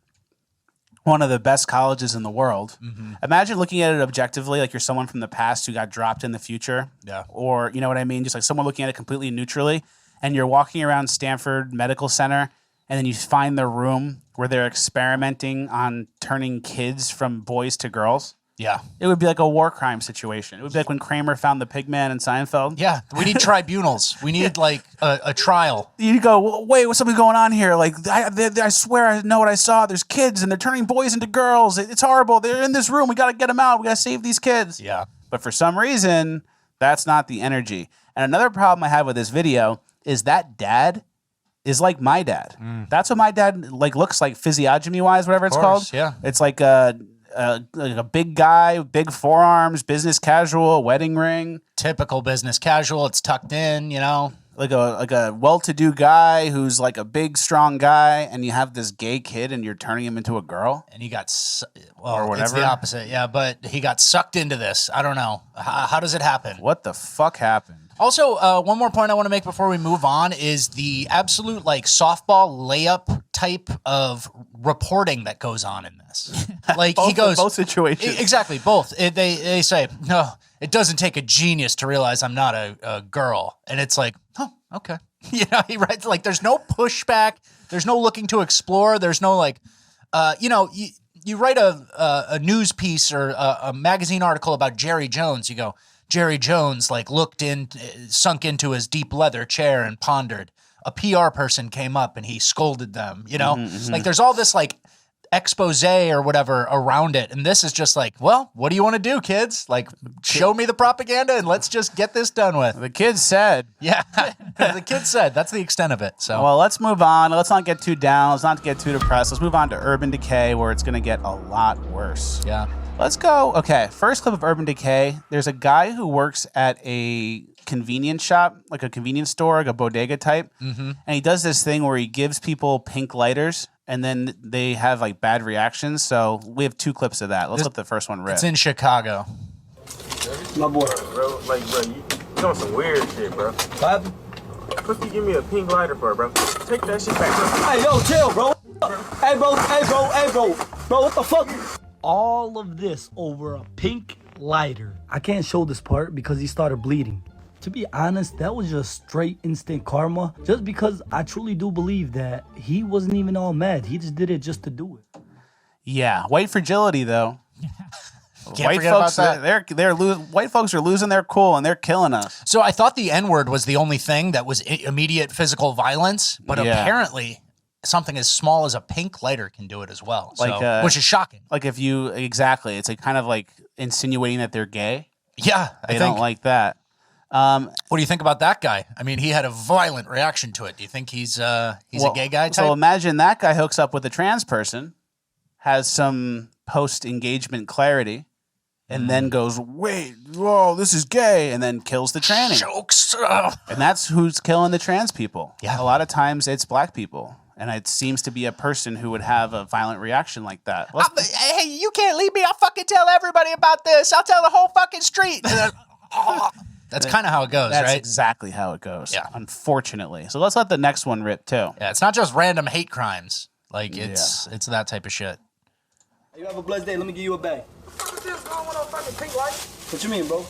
one of the best colleges in the world. Imagine looking at it objectively, like you're someone from the past who got dropped in the future. Yeah. Or, you know what I mean? Just like someone looking at it completely neutrally. And you're walking around Stanford Medical Center, and then you find the room where they're experimenting on turning kids from boys to girls. Yeah. It would be like a war crime situation. It would be like when Kramer found the pigman in Seinfeld. Yeah. We need tribunals. We need like a trial. You go, wait, what's something going on here? Like, I swear I know what I saw. There's kids and they're turning boys into girls. It's horrible. They're in this room. We got to get them out. We got to save these kids. Yeah. But for some reason, that's not the energy. And another problem I have with this video is that dad is like my dad. That's what my dad like looks like physiognomy-wise, whatever it's called. Yeah. It's like a big guy, big forearms, business casual, wedding ring. Typical business casual. It's tucked in, you know. Like a well-to-do guy who's like a big, strong guy, and you have this gay kid, and you're turning him into a girl. And he got, or whatever. It's the opposite, yeah. But he got sucked into this. I don't know. How does it happen? What the fuck happened? Also, one more point I want to make before we move on is the absolute like softball layup type of reporting that goes on in this. Like he goes both situations. Exactly, both. They say no. It doesn't take a genius to realize I'm not a girl, and it's like, oh, okay. You know, he writes like there's no pushback. There's no looking to explore. There's no like, you know, you write a news piece or a magazine article about Jerry Jones. You go, Jerry Jones like sunk into his deep leather chair and pondered. A PR person came up and he scolded them. You know, like there's all this like expose or whatever around it, and this is just like, well, what do you want to do, kids? Like, show me the propaganda and let's just get this done with. The kids said. Yeah, the kids said. That's the extent of it. So, well, let's move on. Let's not get too down. Let's not get too depressed. Let's move on to Urban Decay, where it's going to get a lot worse. Yeah. Let's go. Okay, first clip of Urban Decay. There's a guy who works at a convenience shop, like a convenience store, like a bodega type, and he does this thing where he gives people pink lighters, and then they have like bad reactions. So we have 2 clips of that. Let's let the first one rip. It's in Chicago. My boy, bro. Like, bro, you doing some weird shit, bro. What? What you give me a pink lighter for, bro? Take that shit back, bro. Hey, yo, chill, bro. Hey, bro. Bro, what the fuck? All of this over a pink lighter. I can't show this part because he started bleeding. To be honest, that was just straight instant karma. Just because I truly do believe that he wasn't even all mad. He just did it just to do it. Yeah, white fragility though. Can't forget about that. White folks are losing their cool and they're killing us. So I thought the N-word was the only thing that was immediate physical violence, but apparently something as small as a pink lighter can do it as well. So, which is shocking. Like if you exactly, it's like kind of like insinuating that they're gay. Yeah, they don't like that. What do you think about that guy? I mean, he had a violent reaction to it. Do you think he's a gay guy type? So imagine that guy hooks up with a trans person, has some post-engagement clarity, and then goes, wait, whoa, this is gay, and then kills the tranny. Jokes. And that's who's killing the trans people. Yeah. A lot of times it's black people. And it seems to be a person who would have a violent reaction like that. Hey, you can't leave me. I'll fucking tell everybody about this. I'll tell the whole fucking street. That's kind of how it goes, That's right? exactly how it goes. Yeah. Unfortunately. So let's let the next one rip too. Yeah, it's not just random hate crimes. Like it's that type of shit. You have a blessed day. Let me give you a bag. What is going on fucking pink light? What you mean, bro?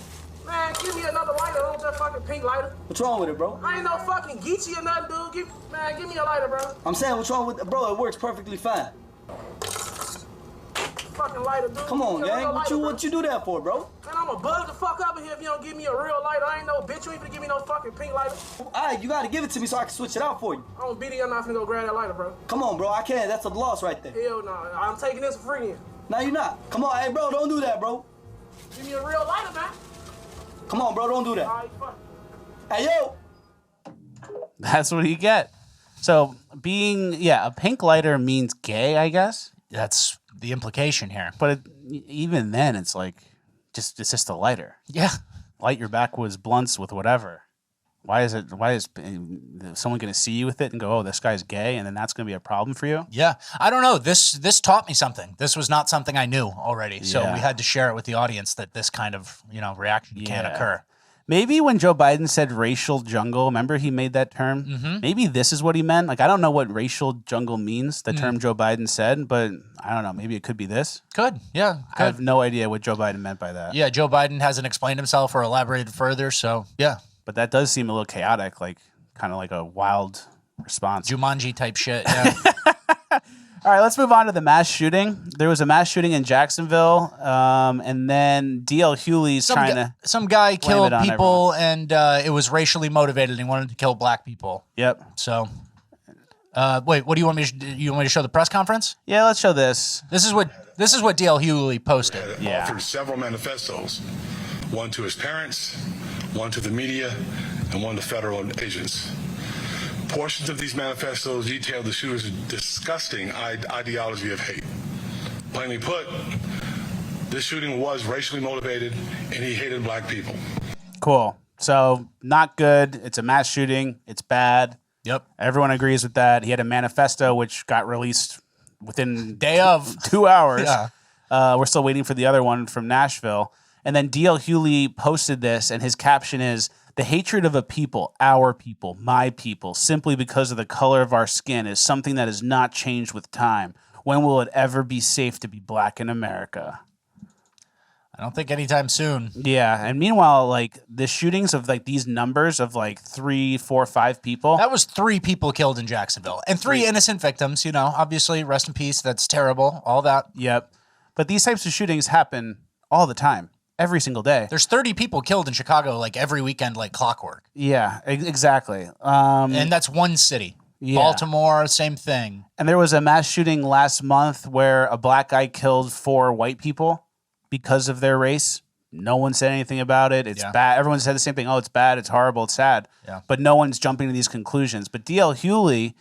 Man, give me another lighter. Don't just fucking pink lighter. What's wrong with it, bro? I ain't no fucking Geechee or nothing, dude. Give me a lighter, bro. I'm saying, what's wrong with it? Bro, it works perfectly fine. Fucking lighter, dude. Come on, Give me a gang. lighter, What you do that for, bro? Man, I'ma buzz the fuck up in here if you don't give me a real lighter. I ain't no bitch. You ain't gonna give me no fucking pink lighter. Alright, you gotta give it to me so I can switch it out for you. I don't beat it. I'm not finna go grab that lighter, bro. Come on, bro. I can't. That's a loss right there. Hell no. I'm taking this for free then. No, you're not. Come on, hey, bro. Don't do that, bro. Give me a real lighter, man. Come on, bro. Don't do that. All right, fuck. Hey, yo. That's what you get. So being, a pink lighter means gay, I guess. That's the implication here. But even then, it's like, it's just a lighter. Yeah. Light your backwoods blunts with whatever. Why is someone going to see you with it and go, oh, this guy's gay, and then that's going to be a problem for you? Yeah. I don't know. This taught me something. This was not something I knew already. So we had to share it with the audience that this kind of, reaction can occur. Maybe when Joe Biden said racial jungle, remember he made that term? Mm-hmm. Maybe this is what he meant. Like, I don't know what racial jungle means, the term Joe Biden said, but I don't know. Maybe it could be this. Could, yeah. I have no idea what Joe Biden meant by that. Yeah, Joe Biden hasn't explained himself or elaborated further, so yeah. But that does seem a little chaotic, like kind of like a wild response. Jumanji type shit, yeah. All right, let's move on to the mass shooting. There was a mass shooting in Jacksonville, and then DL Hughley's some guy killed it on people, and it was racially motivated. He wanted to kill black people. Yep. So, wait, what do you want me to? You want me to show the press conference? Yeah, let's show this. This is what DL Hughley posted. Offered several manifestos, one to his parents, one to the media, and one to federal agents. Portions of these manifestos detail the shooter's disgusting ideology of hate. Plainly put, this shooting was racially motivated, and he hated black people. Cool. So, not good. It's a mass shooting. It's bad. Yep. Everyone agrees with that. He had a manifesto which got released within day of 2 hours. Yeah. We're still waiting for the other one from Nashville. And then DL Hughley posted this, and his caption is, "The hatred of a people, our people, my people, simply because of the color of our skin is something that has not changed with time. When will it ever be safe to be black in America?" I don't think anytime soon. Yeah, and meanwhile, like the shootings of like these numbers of like 3, 4, 5 people. That was 3 people killed in Jacksonville, and 3 innocent victims. Obviously, rest in peace. That's terrible. All that. Yep. But these types of shootings happen all the time. Every single day. There's 30 people killed in Chicago like every weekend, like clockwork. Yeah, exactly. And that's one city. Yeah. Baltimore, same thing. And there was a mass shooting last month where a black guy killed 4 white people because of their race. No one said anything about it. It's bad. Everyone said the same thing. Oh, it's bad. It's horrible. It's sad. Yeah. But no one's jumping to these conclusions. But DL Hughley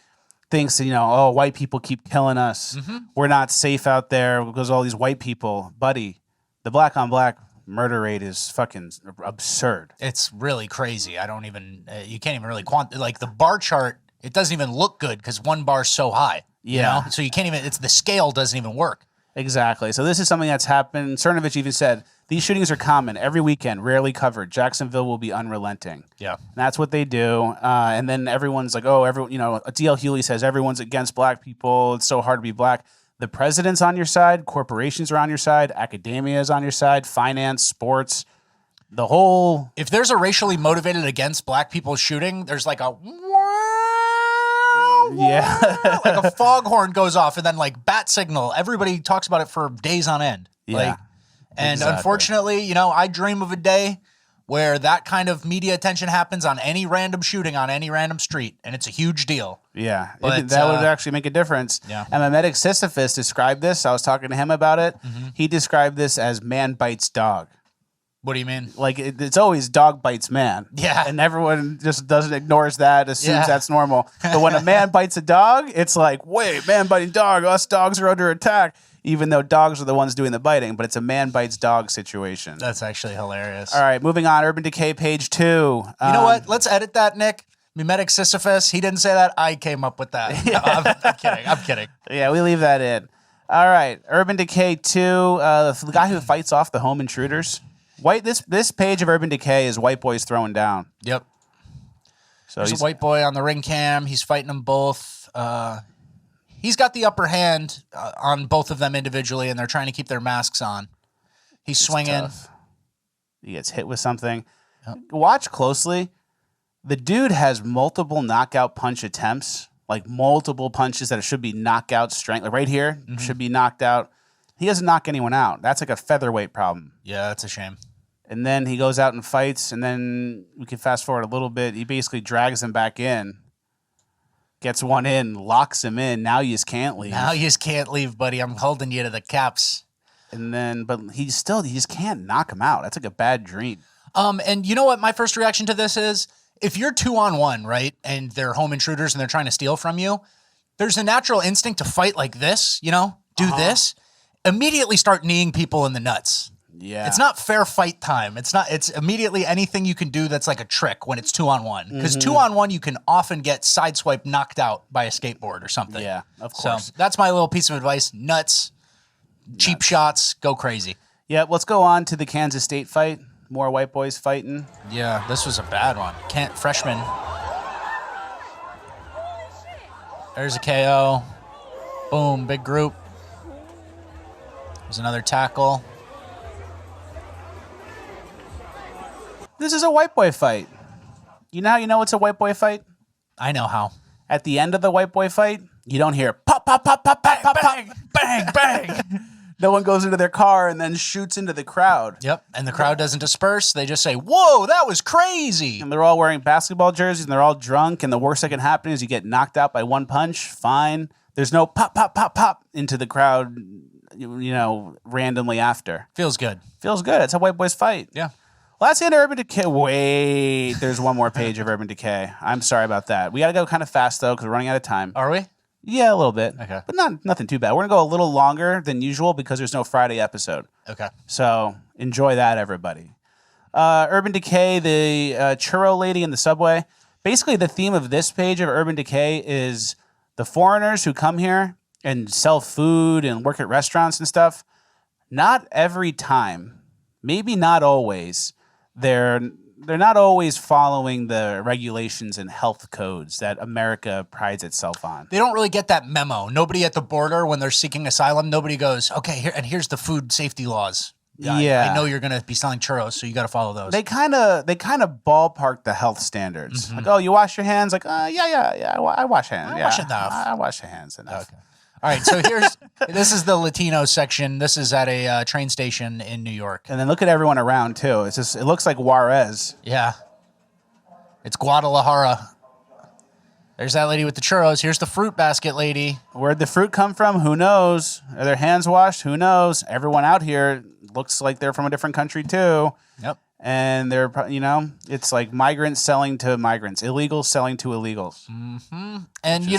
thinks, oh, white people keep killing us. Mm-hmm. We're not safe out there because of all these white people. Buddy, the black on black murder rate is fucking absurd. It's really crazy. I don't even, you can't even really like the bar chart. It doesn't even look good because one bar's so high. Yeah. So you can't even, the scale doesn't even work. Exactly. So this is something that's happened. Cernovich even said, these shootings are common every weekend, rarely covered. Jacksonville will be unrelenting. Yeah. And that's what they do. And then everyone's like, oh, DL Hughley says everyone's against black people. It's so hard to be black. The president's on your side, corporations are on your side, academia is on your side, finance, sports, the whole... If there's a racially motivated against black people shooting, there's like a... Yeah. Like a foghorn goes off and then like bat signal. Everybody talks about it for days on end. Yeah. Unfortunately, I dream of a day where that kind of media attention happens on any random shooting on any random street, and it's a huge deal. Yeah, But, that would actually make a difference. Yeah. And my medic Sisyphus described this. I was talking to him about it. Mm-hmm. He described this as man bites dog. What do you mean? Like, it's always dog bites man. Yeah. And everyone just ignores that, assumes Yeah. that's normal. But when a man bites a dog, it's like, wait, man biting dog, us dogs are under attack. Even though dogs are the ones doing the biting, but it's a man bites dog situation. That's actually hilarious. All right, moving on. Urban Decay, page 2. You know what? Let's edit that, Nick. Mimetic Sisyphus. He didn't say that. I came up with that. I'm kidding. I'm kidding. Yeah, we leave that in. All right, Urban Decay 2. The guy who fights off the home intruders This page of Urban Decay is white boys throwing down. Yep. So There's a white boy on the ring cam. He's fighting them both. He's got the upper hand on both of them individually, and they're trying to keep their masks on. He's swinging. Tough. He gets hit with something. Yep. Watch closely. The dude has multiple knockout punch attempts, like multiple punches that should be knockout strength. Like right here, should be knocked out. He doesn't knock anyone out. That's like a featherweight problem. Yeah, that's a shame. And then he goes out and fights, and then we can fast forward a little bit. He basically drags him back in, gets one in, locks him in. Now you just can't leave. Now you just can't leave, buddy. I'm holding you to the caps. And then, but he just can't knock him out. That's like a bad dream. And you know what my first reaction to this is? If you're 2-on-1, right, and they're home intruders and they're trying to steal from you, there's a natural instinct to fight like this, you know, do this, immediately start kneeing people in the nuts. Yeah. It's not fair fight time. It's immediately anything you can do that's like a trick when it's 2-on-1. Because 2-on-1, you can often get sideswiped, knocked out by a skateboard or something. Yeah, of course. So that's my little piece of advice. Nuts, cheap shots, go crazy. Yeah, let's go on to the Kansas State fight. More white boys fighting. Yeah, this was a bad one. Freshman. There's a KO. Boom, big group. There's another tackle. This is a white boy fight. You know how you know it's a white boy fight? I know how. At the end of the white boy fight, you don't hear pop, pop, pop, pop, pop, pop, pop, bang, bang. No one goes into their car and then shoots into the crowd. Yep, and the crowd doesn't disperse. They just say, whoa, that was crazy. And they're all wearing basketball jerseys and they're all drunk. And the worst that can happen is you get knocked out by one punch. Fine. There's no pop, pop, pop, pop into the crowd, you know, randomly after. Feels good. Feels good. It's a white boys fight. Yeah. Well, that's the end of Urban Decay. Wait, there's one more page of Urban Decay. I'm sorry about that. We got to go kind of fast, though, because we're running out of time. Are we? Yeah, a little bit. Okay. But nothing too bad. We're going to go a little longer than usual because there's no Friday episode. Okay. So enjoy that, everybody. Urban Decay, the churro lady in the subway. Basically, the theme of this page of Urban Decay is the foreigners who come here and sell food and work at restaurants and stuff. Not every time, maybe not always, they're not always following the regulations and health codes that America prides itself on. They don't really get that memo. Nobody at the border, when they're seeking asylum, nobody goes, okay, here's the food safety laws. Yeah. I know you're going to be selling churros, so you got to follow those. They kind of ballpark the health standards. Like, oh, you wash your hands? Like, yeah, I wash hands. I wash enough. I wash your hands enough. Okay. All right, so this is the Latino section. This is at a train station in New York. And then look at everyone around, too. It looks like Juarez. Yeah. It's Guadalajara. There's that lady with the churros. Here's the fruit basket lady. Where'd the fruit come from? Who knows? Are their hands washed? Who knows? Everyone out here looks like they're from a different country, too. Yep. And they're, it's like migrants selling to migrants, illegals selling to illegals. Mm-hmm. And you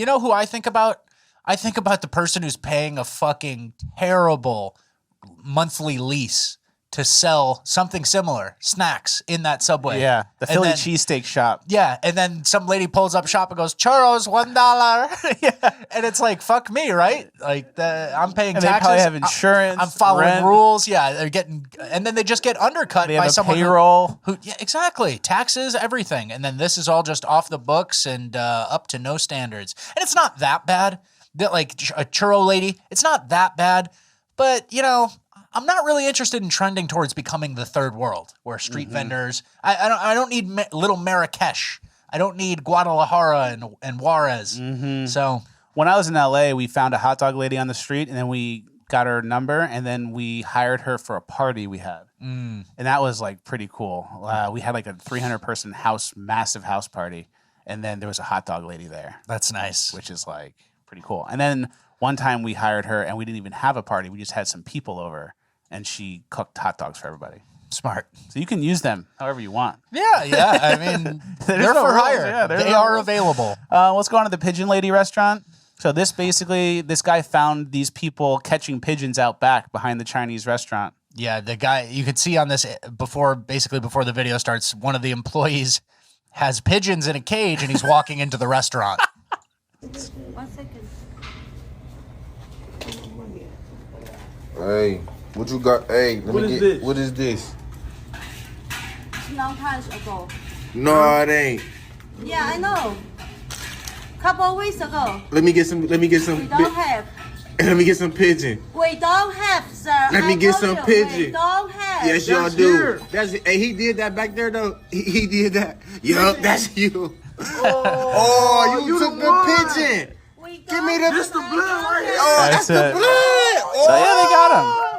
know who I think about? I think about the person who's paying a fucking terrible monthly lease to sell something similar, snacks, in that subway. Yeah, the Philly cheesesteak shop. Yeah, and then some lady pulls up shop and goes, churros, $1. Yeah, and it's like, fuck me, right? Like, I'm paying and taxes. They probably have insurance. I'm following rent. rules. Yeah, they're getting, and then they just get undercut by someone payroll. Yeah, exactly. Taxes, everything. And then this is all just off the books and up to no standards. And it's not that bad. Like a churro lady, it's not that bad, but I'm not really interested in trending towards becoming the third world, where street vendors. I don't need little Marrakesh. I don't need Guadalajara and Juarez. So when I was in LA, we found a hot dog lady on the street, and then we got her number, and then we hired her for a party we had, and that was like pretty cool. We had like a 300-person massive house party, and then there was a hot dog lady there. That's nice, which is like pretty cool. And then one time we hired her and we didn't even have a party. We just had some people over and she cooked hot dogs for everybody. Smart. So you can use them however you want. Yeah. I mean, they're for hire. Yeah, they are available. Let's go on to the Pigeon Lady restaurant. So this guy found these people catching pigeons out back behind the Chinese restaurant. Yeah, the guy, you could see on this before the video starts, one of the employees has pigeons in a cage and he's walking into the restaurant. 1 second. Hey, What you got? Hey, let What me is get. this? What is this? Long time ago. No, it ain't. Yeah, I know. Couple of weeks ago. Let me get some. Let me get some. We don't have. Let me get some pigeon. We don't have, sir. Let me get told some you, pigeon. We don't have. Yes, y'all do. That's hey, he did that back there though. He did that. Yup, that's you. Oh, you took the pigeon. Give me the. This the blood right here. Oh, that's the it. blood. So yeah, they got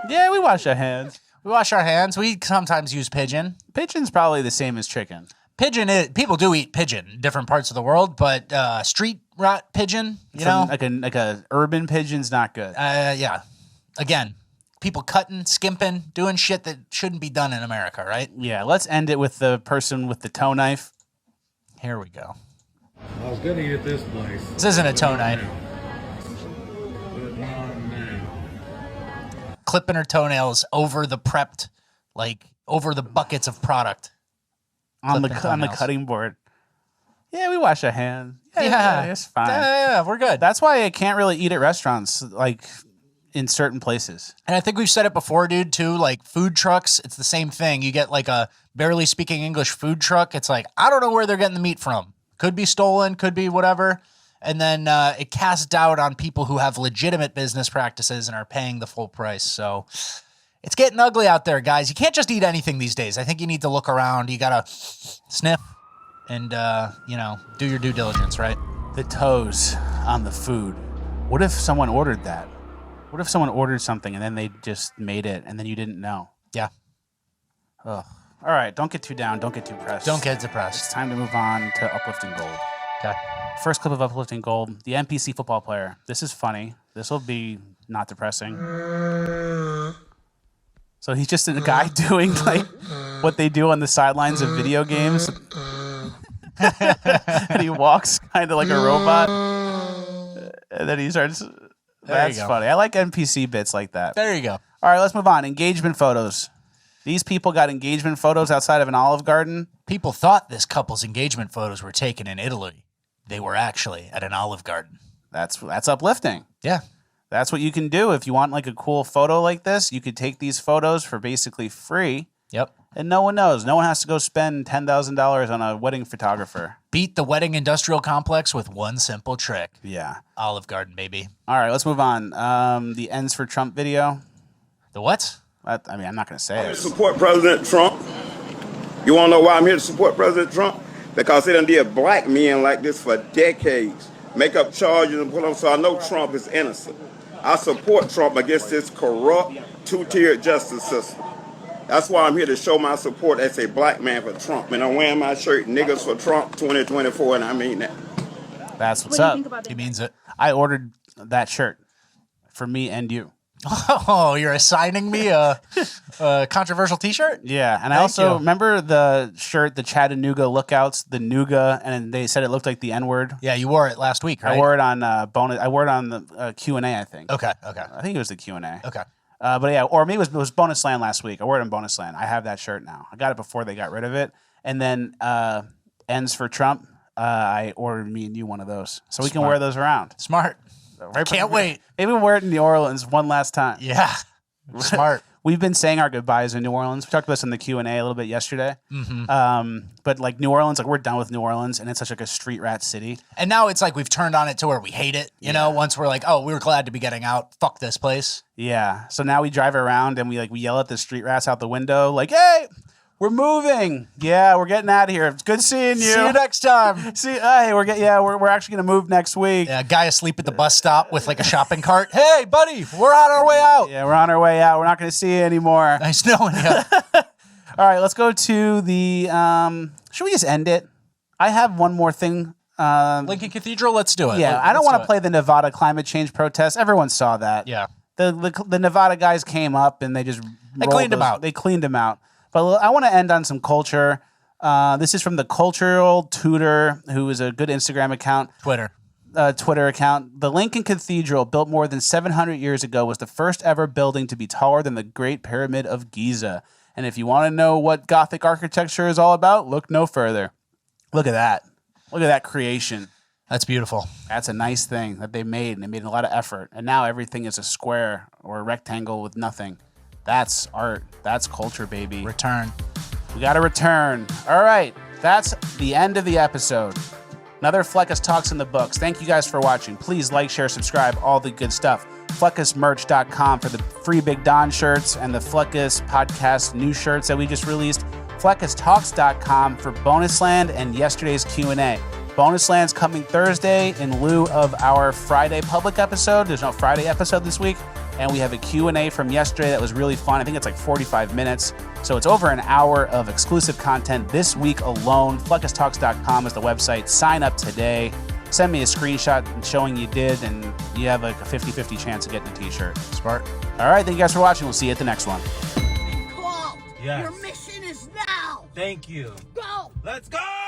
him. Yeah, we wash our hands. We wash our hands. We sometimes use pigeon. Pigeon's probably the same as chicken. Pigeon is people do eat pigeon in different parts of the world, but street rat pigeon, you know, like a urban pigeon's not good. Yeah. Again, people cutting, skimping, doing shit that shouldn't be done in America, right? Yeah. Let's end it with the person with the toe knife. Here we go. I was gonna eat at this place. This isn't a toe knife. Clipping her toenails over the prepped, like over the buckets of product on the cutting board. Yeah, we wash our hands. Yeah, it's fine. Yeah, we're good. That's why I can't really eat at restaurants, like in certain places. And I think we've said it before, dude, too. Like food trucks, it's the same thing. You get like a barely speaking English food truck. It's like, I don't know where they're getting the meat from. Could be stolen, could be whatever. And then it casts doubt on people who have legitimate business practices and are paying the full price. So it's getting ugly out there, guys. You can't just eat anything these days. I think you need to look around. You got to sniff and, do your due diligence, right? The toes on the food. What if someone ordered that? What if someone ordered something and then they just made it and then you didn't know? Yeah. Ugh. All right, don't get too down. Don't get too pressed. Don't get depressed. It's time to move on to Uplifting Gold. Okay. First clip of Uplifting Gold, the NPC football player. This is funny. This will be not depressing. So he's just a guy doing like what they do on the sidelines of video games. And he walks kind of like a robot. And then he starts... That's funny. I like NPC bits like that. There you go. All right, let's move on. Engagement photos. These people got engagement photos outside of an Olive Garden. People thought this couple's engagement photos were taken in Italy. They were actually at an Olive Garden. That's uplifting. Yeah. That's what you can do. If you want like a cool photo like this, you could take these photos for basically free. Yep. And no one knows. No one has to go spend $10,000 on a wedding photographer. Beat the wedding industrial complex with one simple trick. Yeah. Olive Garden, baby. All right, let's move on. The Ends for Trump video. The what? I'm not going to say I'm here it. to support President Trump. You want to know why I'm here to support President Trump? Because they done did black men like this for decades. Make up charges and put them, so I know Trump is innocent. I support Trump against this corrupt, two-tiered justice system. That's why I'm here to show my support as a black man for Trump. And I'm wearing my shirt, Niggas for Trump 2024, and I mean that. That's what's What do you up. think about that? He means it. I ordered that shirt for me and you. Oh, you're assigning me a controversial T-shirt? Yeah, and I Thank also you. remember the shirt, the Chattanooga lookouts, the Nougat, and they said it looked like the N-word. Yeah, you wore it last week, right? I wore it on bonus. I wore it on the Q&A, I think. Okay. I think it was the Q&A. Okay. But yeah, or maybe it was Bonus Land last week. I wore it on Bonus Land. I have that shirt now. I got it before they got rid of it. And then Ends for Trump, I ordered me and you one of those. So we can Smart. wear those around. Smart. Can't wait. Maybe we'll wear it in New Orleans one last time. Yeah. Smart. We've been saying our goodbyes in New Orleans. We talked about this in the Q&A a little bit yesterday. Mhm. But like New Orleans, like we're done with New Orleans, and it's such like a street rat city. And now it's like we've turned on it to where we hate it. You know, once we're like, oh, we were glad to be getting out. Fuck this place. Yeah. So now we drive around and we yell at the street rats out the window, like, "Hey, we're moving. Yeah, we're getting out of here. It's good seeing you. See you next time." Hey, we're actually gonna move next week. Yeah, a guy asleep at the bus stop with like a shopping cart. Hey, buddy, we're on our way out. Yeah, we're on our way out. We're not gonna see you anymore. Nice knowing you. All right, let's go to the. Should we just end it? I have one more thing. Lincoln Cathedral. Let's do it. Yeah, I don't want to play the Nevada climate change protest. Everyone saw that. Yeah. The Nevada guys came up and they just cleaned them out. They cleaned them out. But I want to end on some culture. This is from the Cultural Tutor, who is a good Instagram account. Twitter account. The Lincoln Cathedral, built more than 700 years ago, was the first ever building to be taller than the Great Pyramid of Giza. And if you want to know what Gothic architecture is all about, look no further. Look at that. Look at that creation. That's beautiful. That's a nice thing that they made, and they made a lot of effort. And now everything is a square or a rectangle with nothing. That's art. That's culture, baby. Return. We got to return. All right. That's the end of the episode. Another Fleccas Talks in the books. Thank you guys for watching. Please like, share, subscribe, all the good stuff. FleccasMerch.com for the free Big Don shirts and the Fleccas podcast new shirts that we just released. FleccasTalks.com for Bonus Land and yesterday's Q&A. Bonus Land's coming Thursday in lieu of our Friday public episode. There's no Friday episode this week. And we have a Q&A from yesterday that was really fun. I think it's like 45 minutes. So it's over an hour of exclusive content this week alone. FleccasTalks.com is the website. Sign up today. Send me a screenshot showing you did, and you have like a 50-50 chance of getting a t-shirt. Smart. All right, thank you guys for watching. We'll see you at the next one. Yes. Your mission is now. Thank you. Go. Let's go!